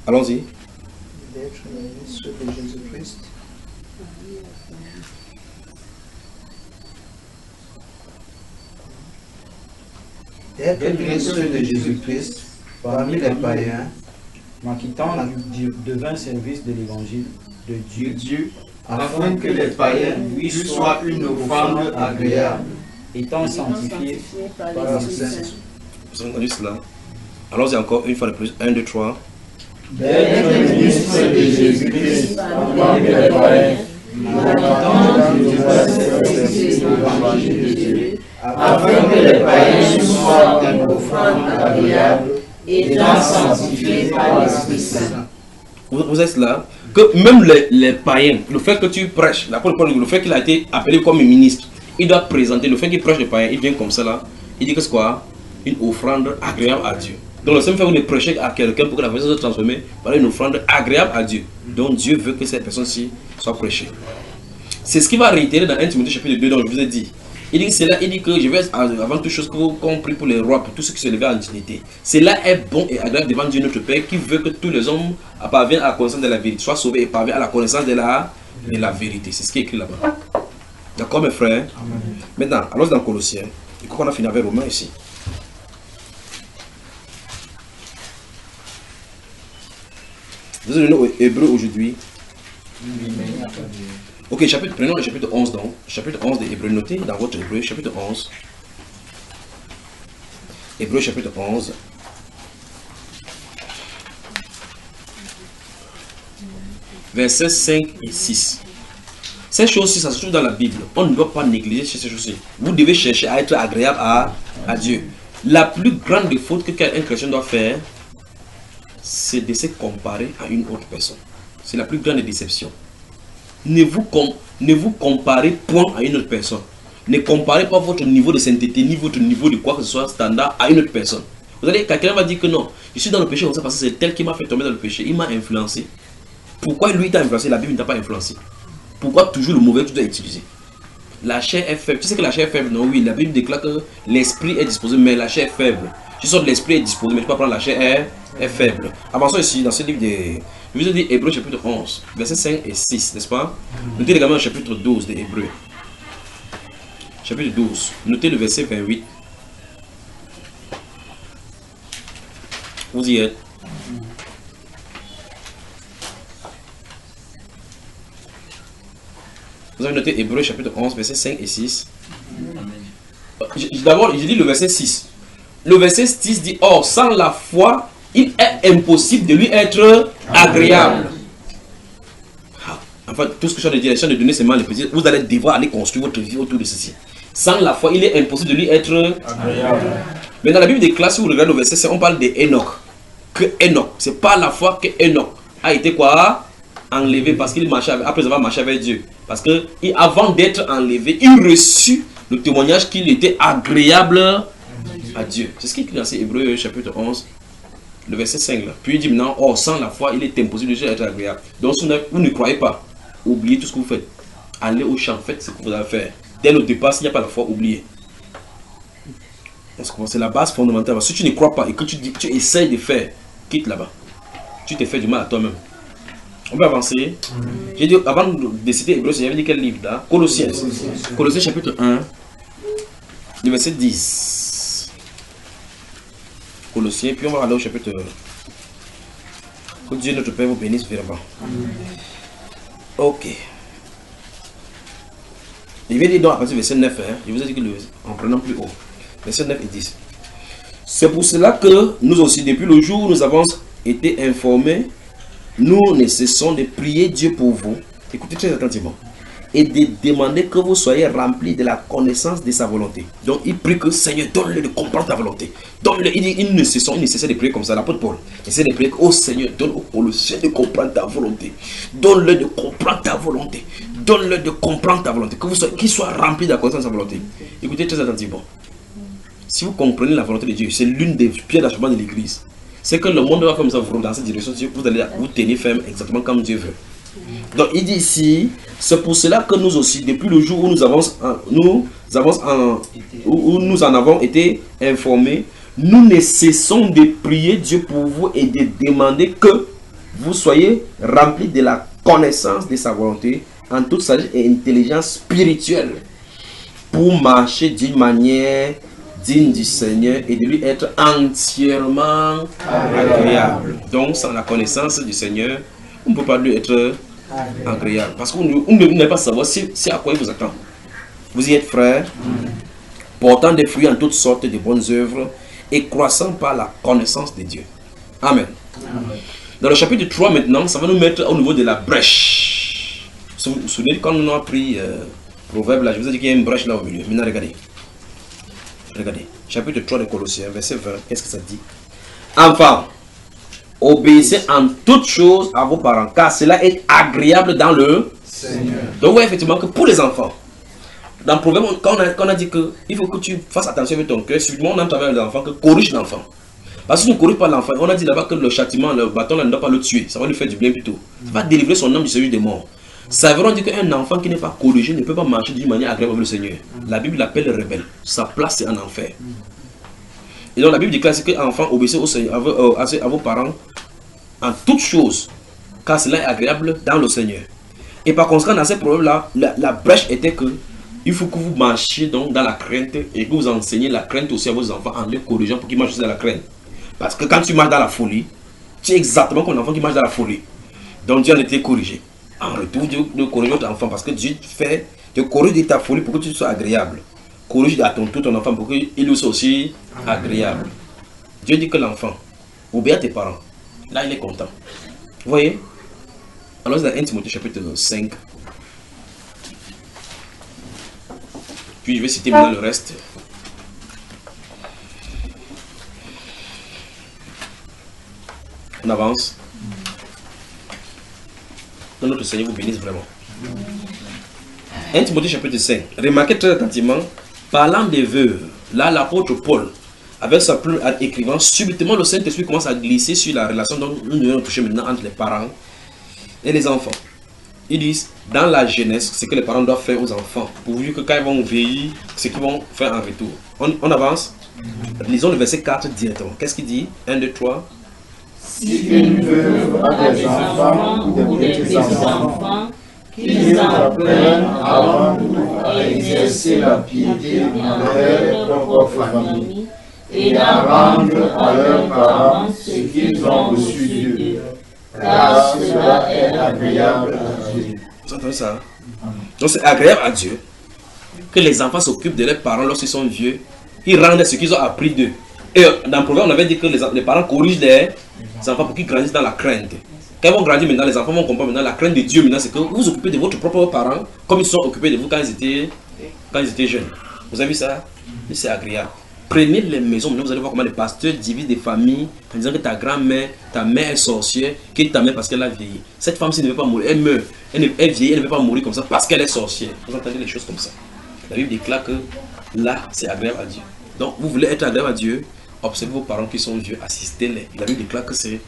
Allons-y. D'être ministre de Jésus-Christ. D'être ministre de Jésus-Christ parmi les païens, en quittant du vain service de l'évangile de Dieu, afin que les païens lui soient une offrande agréable, étant sanctifiés par l'Esprit Saint. Vous avez entendu cela? Allons-y encore une fois de plus. 1, 2, 3. D'être ministre de Jésus-Christ parmi les païens, en quittant du vain service de l'évangile de Dieu, afin que les païens lui soient une offrande agréable, étant sanctifiés par l'Esprit Saint. Vous êtes là. que même les païens, le fait que tu prêches, le fait qu'il a été appelé comme ministre, il doit présenter, le fait qu'il prêche les païens, il vient comme ça là, il dit que c'est quoi? Une offrande agréable à Dieu. Donc le seul fait que vous prêchez à quelqu'un pour que la personne soit transformée par une offrande agréable à Dieu. Donc Dieu veut que cette personne-ci soit prêchée. C'est ce qui va réitérer dans 1 Timothée chapitre 2 dont je vous ai dit. Il dit, il dit que je vais avant toute chose que vous compris pour les rois, pour tous ceux qui se lèvent en dignité. Cela est bon et agréable devant Dieu notre Père qui veut que tous les hommes parviennent à la connaissance de la vérité, soient sauvés et parviennent à la connaissance de la vérité. C'est ce qui est écrit là-bas. D'accord mes frères? Amen. Maintenant, allons dans Colossiens. Et qu'on a fini avec Romains ici. Vous allez donner aux Hébreux aujourd'hui. Ok, prenons le chapitre 11 donc. Chapitre 11 des Hébreux. Notez dans votre Hébreu, chapitre 11. Hébreux, chapitre 11. Versets 5 et 6. Ces choses-ci, ça se trouve dans la Bible. On ne doit pas négliger ces choses-ci. Vous devez chercher à être agréable à Dieu. La plus grande faute que un chrétien doit faire, c'est de se comparer à une autre personne. C'est la plus grande déception. Ne vous comparez point à une autre personne. Ne comparez pas votre niveau de sainteté, ni votre niveau de quoi que ce soit standard à une autre personne. Vous allez, quelqu'un va dire que non, je suis dans le péché comme ça parce que c'est tel qui m'a fait tomber dans le péché. Il m'a influencé. Pourquoi lui t'a influencé? La Bible ne t'a pas influencé. Pourquoi toujours le mauvais que tu dois utiliser? La chair est faible. Tu sais que la chair est faible? Non, oui, la Bible déclare que l'esprit est disposé, mais la chair est faible. Tu sors de l'esprit est disposé, mais tu peux prendre la chair est faible. Avançons ici dans ce livre de... Je vous ai dit Hébreux chapitre 11, versets 5 et 6, n'est-ce pas? Notez également le chapitre 12 de Hébreux. Chapitre 12, notez le verset 28. Vous y êtes. Vous avez noté Hébreux chapitre 11, versets 5 et 6. D'abord, j'ai dit le verset 6. Le verset 6 dit, or, sans la foi, il est impossible de lui être agréable. Enfin, tout ce que je viens de dire, je viens de donner seulement le plaisir. Vous allez devoir aller construire votre vie autour de ceci. Sans la foi, il est impossible de lui être agréable. Mais dans la Bible des classes, si vous regardez le verset 5, on parle d'Enoch. Que Enoch, c'est pas la foi que Enoch a été quoi? Enlevé parce qu'il marchait après avoir marché avec Dieu. Parce que avant d'être enlevé, il reçut le témoignage qu'il était agréable à Dieu. C'est ce qui est écrit dans Hébreux chapitre 11, le verset 5 là. Puis il dit maintenant, oh, sans la foi, il est impossible de être agréable. Donc si vous ne croyez pas, oubliez tout ce que vous faites. Allez au champ, faites ce que vous allez faire. Dès le départ, s'il n'y a pas la foi, oubliez. C'est la base fondamentale. Si tu ne crois pas et que tu essayes de faire, quitte là-bas. Tu te fais du mal à toi-même. On peut avancer. J'ai dit, avant de citer Hébreux, j'avais dit quel livre là? Colossiens. Colossiens chapitre 1, le verset 10. Colossiens, puis on va aller au chapitre. Que Dieu notre Père vous bénisse vraiment. Ok. Je vais dire donc à partir du verset 9, hein, je vous ai dit que en prenant plus haut. Verset 9 et 10. C'est pour cela que nous aussi, depuis le jour où nous avons été informés, nous ne cessons de prier Dieu pour vous. Écoutez très attentivement. Et de demander que vous soyez remplis de la connaissance de sa volonté. Donc il prie que Seigneur, donne-le de comprendre ta volonté. Donne-le, il ne cesse de prier comme ça. L'apôtre Paul essaie de prier que, oh Seigneur, donne au Colossien de comprendre ta volonté. Donne-le de comprendre ta volonté. Donne-le de comprendre ta volonté. Qu'il soit rempli de la connaissance de sa volonté. Écoutez très attentivement. Si vous comprenez la volonté de Dieu, c'est l'une des pierres d'achèvement de l'église. C'est que le monde va comme ça vous dans cette direction, vous allez vous tenir ferme exactement comme Dieu veut. Donc il dit ici, c'est pour cela que nous aussi, depuis le jour où nous en avons été informés, nous ne cessons de prier Dieu pour vous et de demander que vous soyez remplis de la connaissance de sa volonté en toute sagesse et intelligence spirituelle pour marcher d'une manière digne du Seigneur et de lui être entièrement agréable. Donc sans la connaissance du Seigneur, on ne peut pas lui être agréable. Parce qu'on ne peut pas savoir si à quoi il vous attend. Vous y êtes frères, portant des fruits en toutes sortes de bonnes œuvres et croissant par la connaissance de Dieu. Amen. Dans le chapitre 3 maintenant, ça va nous mettre au niveau de la brèche. Vous vous souvenez quand nous avons pris Proverbe là, je vous ai dit qu'il y a une brèche là au milieu. Maintenant regardez. Regardez, chapitre 3 de Colossiens, verset 20, qu'est-ce que ça dit? Enfin, Obéissez en toutes choses à vos parents, car cela est agréable dans le Seigneur. Donc, vous voyez effectivement que pour les enfants, dans le problème, quand on a dit qu'il faut que tu fasses attention avec ton cœur, subitement on entend avec les enfants que corrige l'enfant. Parce que si tu ne corriges pas l'enfant, on a dit là-bas que le châtiment, le bâton, là, ne doit pas le tuer, ça va lui faire du bien plutôt. Ça va délivrer son âme du séjour des morts. Ça veut dire qu'un enfant qui n'est pas corrigé ne peut pas marcher d'une manière agréable avec le Seigneur. La Bible l'appelle rebelle. Sa place c'est en enfer. Et donc la Bible déclare que l'enfant obéissez au Seigneur, à vos parents en toutes choses, car cela est agréable dans le Seigneur. Et par conséquent, dans ces problèmes-là, la brèche était que il faut que vous marchiez donc dans la crainte et que vous enseignez la crainte aussi à vos enfants en les corrigeant pour qu'ils marchent aussi dans la crainte. Parce que quand tu marches dans la folie, tu es exactement comme l'enfant qui marche dans la folie. Donc Dieu a été corrigé. En retour, Dieu de corriger ton enfant parce que Dieu te corrige de ta folie pour que tu sois agréable. Corrige à ton tour ton enfant pour qu'il soit aussi agréable. Dieu dit que l'enfant obéit à tes parents. Là, il est content. Vous voyez? Alors, c'est dans 1 Timothée chapitre 5. Puis je vais citer maintenant le reste. On avance. Que notre Seigneur vous bénisse vraiment. 1 Timothée chapitre 5. Remarquez très attentivement, parlant des veuves, là l'apôtre Paul, avec sa plume écrivant, subitement le Saint-Esprit commence à glisser sur la relation dont nous devons toucher maintenant entre les parents et les enfants. Ils disent, dans la jeunesse, ce que les parents doivent faire aux enfants, pourvu que quand ils vont vieillir, ce qu'ils vont faire en retour. On avance. Lisons le verset 4 directement. Qu'est-ce qu'il dit? 1, 2, 3. Si une veuve a des enfants ou des petits-enfants, qu'ils apprennent avant tout à exercer la piété dans leur propre famille et à rendre à leurs parents ce qu'ils ont reçu d'eux, car cela est agréable à Dieu. Vous entendez ça? Donc c'est agréable à Dieu que les enfants s'occupent de leurs parents lorsqu'ils sont vieux. Ils rendent ce qu'ils ont appris d'eux. Et dans le programme, on avait dit que les parents corrigent les enfants pour qu'ils grandissent dans la crainte. Quand ils vont grandir maintenant, les enfants vont comprendre maintenant la crainte de Dieu. Maintenant, c'est que vous vous occupez de votre propre parents comme ils se sont occupés de vous quand ils étaient jeunes. Vous avez vu ça? C'est agréable. Prenez les maisons, maintenant vous allez voir comment les pasteurs divisent des familles en disant que ta grand-mère, ta mère est sorcière, que ta mère parce qu'elle a vieilli. Cette femme-ci ne veut pas mourir, elle meurt, elle vieillit, elle ne veut pas mourir comme ça parce qu'elle est sorcière. Vous entendez les choses comme ça. La Bible déclare que là, c'est agréable à Dieu. Donc, vous voulez être agréable à Dieu, observez vos parents qui sont vieux, assistez-les. La Bible déclare que c'est...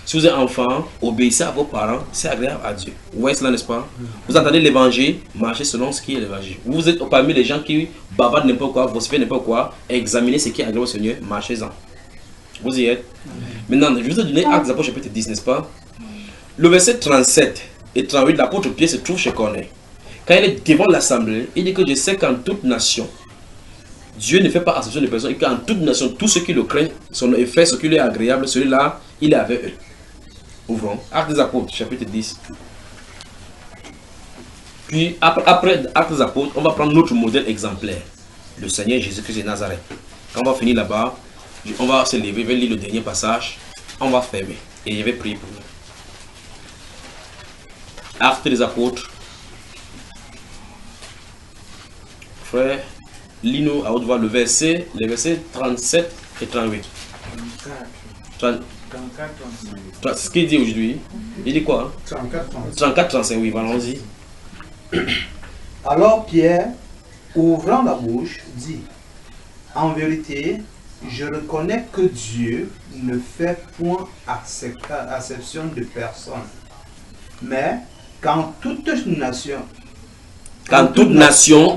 Si vous êtes enfant, obéissez à vos parents, c'est agréable à Dieu. Vous voyez cela, n'est-ce pas? Vous entendez l'évangile, marchez selon ce qui est l'évangile. Vous êtes parmi les gens qui bavardent n'importe quoi, vocifèrent n'importe quoi, examinez ce qui est agréable au Seigneur, marchez-en. Vous y êtes? Maintenant, je vous ai donné Actes des Apôtres chapitre 10, n'est-ce pas? Le verset 37 et 38, l'apôtre Pierre se trouve chez Corneille. Quand il est devant l'assemblée, il dit que je sais qu'en toute nation, Dieu ne fait pas exception de personnes et qu'en toute nation, tous ceux qui le craignent et fait ce qui lui est agréable, celui-là, il est avec eux. Ouvrons. Actes des Apôtres, chapitre 10. Puis, après Actes des Apôtres, on va prendre notre modèle exemplaire. Le Seigneur Jésus-Christ de Nazareth. Quand on va finir là-bas, on va se lever, je vais lire le dernier passage. On va fermer. Et je vais prier pour nous. Actes des Apôtres. Frère, lis-nous à haute voix les versets 37 et 38. 34, ce qu'il dit aujourd'hui. Il dit quoi? 34, 35, oui, allons-y. Alors Pierre, ouvrant la bouche, dit, en vérité, je reconnais que Dieu ne fait point acception de personne, mais qu'en toute nation,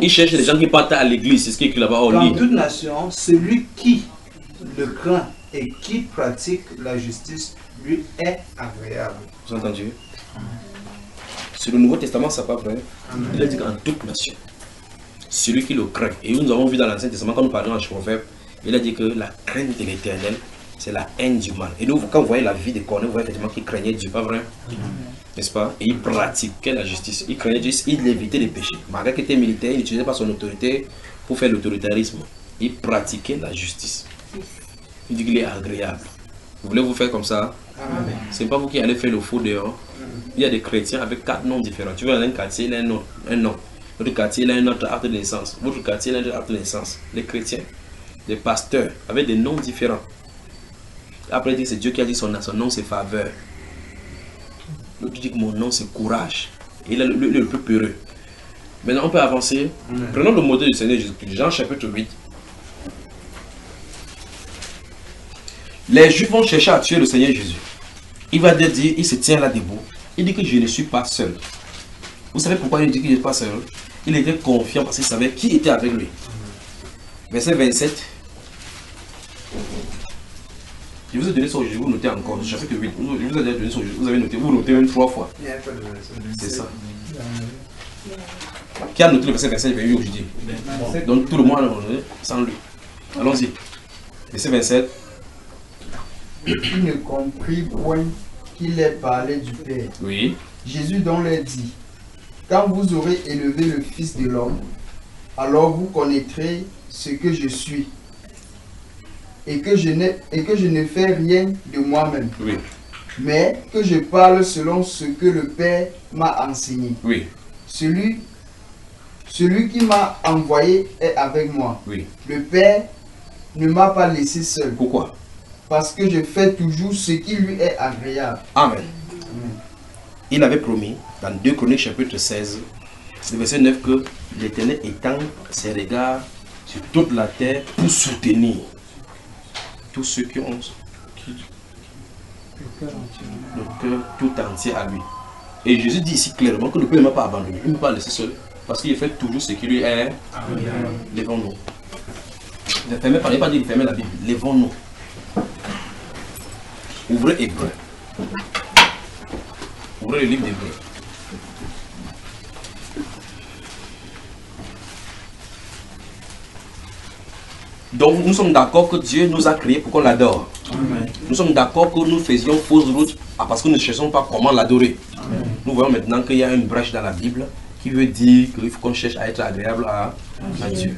il cherche les gens qui partent à l'église, c'est ce qui est écrit là-bas. Dans toute nation, celui qui le craint et qui pratique la justice lui est agréable. Vous avez entendu? Sur le Nouveau Testament, ça pas vrai. Il a dit qu'en toute nation, celui qui le craint. Et nous avons vu dans l'Ancien Testament, quand nous parlons en Proverbe, il a dit que la crainte de l'Éternel, c'est la haine du mal. Et nous, quand vous voyez la vie de Corneille, vous voyez effectivement qu'il craignait Dieu, pas vrai? N'est-ce pas? Et il pratiquait la justice. Il craignait Dieu, il évitait les péchés. Malgré qu'il était militaire, il n'utilisait pas son autorité pour faire l'autoritarisme. Il pratiquait la justice. Il dit qu'il est agréable. Vous voulez vous faire comme ça? Ce n'est pas vous qui allez faire le faux dehors. Il y a des chrétiens avec 4 noms différents. Tu vois, un quartier, il a un nom. Votre quartier, il a un autre acte de naissance. Votre quartier, il a un autre acte de naissance. Les chrétiens, les pasteurs, avec des noms différents. Après, il dit que c'est Dieu qui a dit son nom, c'est faveur. L'autre dit que mon nom, c'est courage. Et il est le plus peureux. Maintenant, on peut avancer. Prenons le modèle du Seigneur Jésus-Christ. Jean chapitre 8. Les Juifs vont chercher à tuer le Seigneur Jésus. Il va dire, il se tient là debout. Il dit que je ne suis pas seul. Vous savez pourquoi il dit qu'il n'est pas seul? Il était confiant parce qu'il savait qui était avec lui. Verset 27. Je vous ai donné ça aujourd'hui, vous notez encore. Chapitre 8. Je vous ai donné ça aujourd'hui, vous avez noté. Vous notez même 3 fois. C'est ça. Qui a noté le verset 27 aujourd'hui? Donc tout le monde a noté sans lui. Allons-y. Verset 27. Il ne comprit point qu'il ait parlé du Père. Oui. Jésus donc leur dit, quand vous aurez élevé le Fils de l'homme, alors vous connaîtrez ce que je suis, et que je ne fais rien de moi-même, Oui. mais que je parle selon ce que le Père m'a enseigné. Oui. Celui qui m'a envoyé est avec moi. Oui. Le Père ne m'a pas laissé seul. Pourquoi? Parce que je fais toujours ce qui lui est agréable. Amen. Il avait promis dans 2 Chroniques chapitre 16, le verset 9, que l'Éternel étend ses regards sur toute la terre pour soutenir tous ceux qui ont le cœur tout entier à lui. Et Jésus dit ici clairement que le Père ne m'a pas abandonné, il ne m'a pas laissé seul, parce qu'il fait toujours ce qui lui est devant nous. Il ne fallait pas dire fermer la Bible, levons-nous. Ouvrez Hébreu. Ouvrez le livre d'Hébreu. Donc nous sommes d'accord que Dieu nous a créés pour qu'on l'adore. Nous sommes d'accord que nous faisions fausse route parce que nous ne cherchons pas comment l'adorer. Nous voyons maintenant qu'il y a une brèche dans la Bible qui veut dire qu'il faut qu'on cherche à être agréable à Dieu.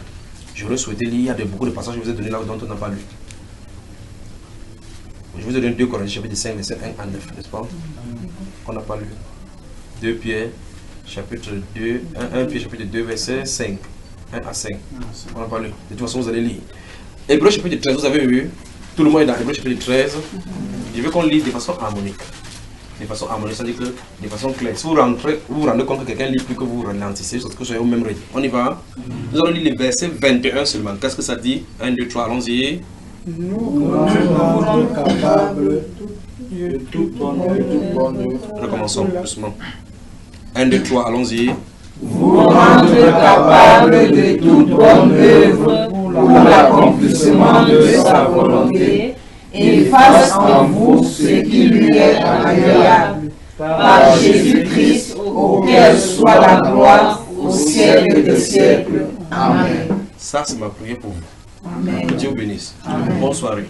J'aurais souhaité lire, il y a beaucoup de passages que je vous ai donnés là dont on n'a pas lu. Je vous ai donné 2 Corinthiens chapitre 5, verset 1 à 9, n'est-ce pas? On n'a pas lu. 2 Pierre chapitre 2, 1 Pierre chapitre 2, verset 5. 1 à 5. On n'a pas lu. De toute façon, vous allez lire. Hébreu chapitre 13, vous avez vu? Tout le monde est dans Hébreu chapitre 13. Je veux qu'on lise de façon harmonique. De façon harmonique, c'est-à-dire que de façon claire. Si vous vous rendez compte que quelqu'un lit plus que vous ralentissez, c'est que vous soyez au même rythme. On y va? Nous allons lire le verset 21 seulement. Qu'est-ce que ça dit? 1, 2, 3, allons-y. Nous sommes capables de toute bonne œuvre. Recommençons doucement. 1, 2, 3, allons-y. Vous rendre capable de toute bonne œuvre pour l'accomplissement de sa volonté, et fasse en vous ce qui lui est agréable. Par Jésus-Christ, auquel soit la gloire au siècle des siècles. Amen. Ça, c'est ma prière pour vous. Amen. Que Dieu vous bénisse. Bonne soirée.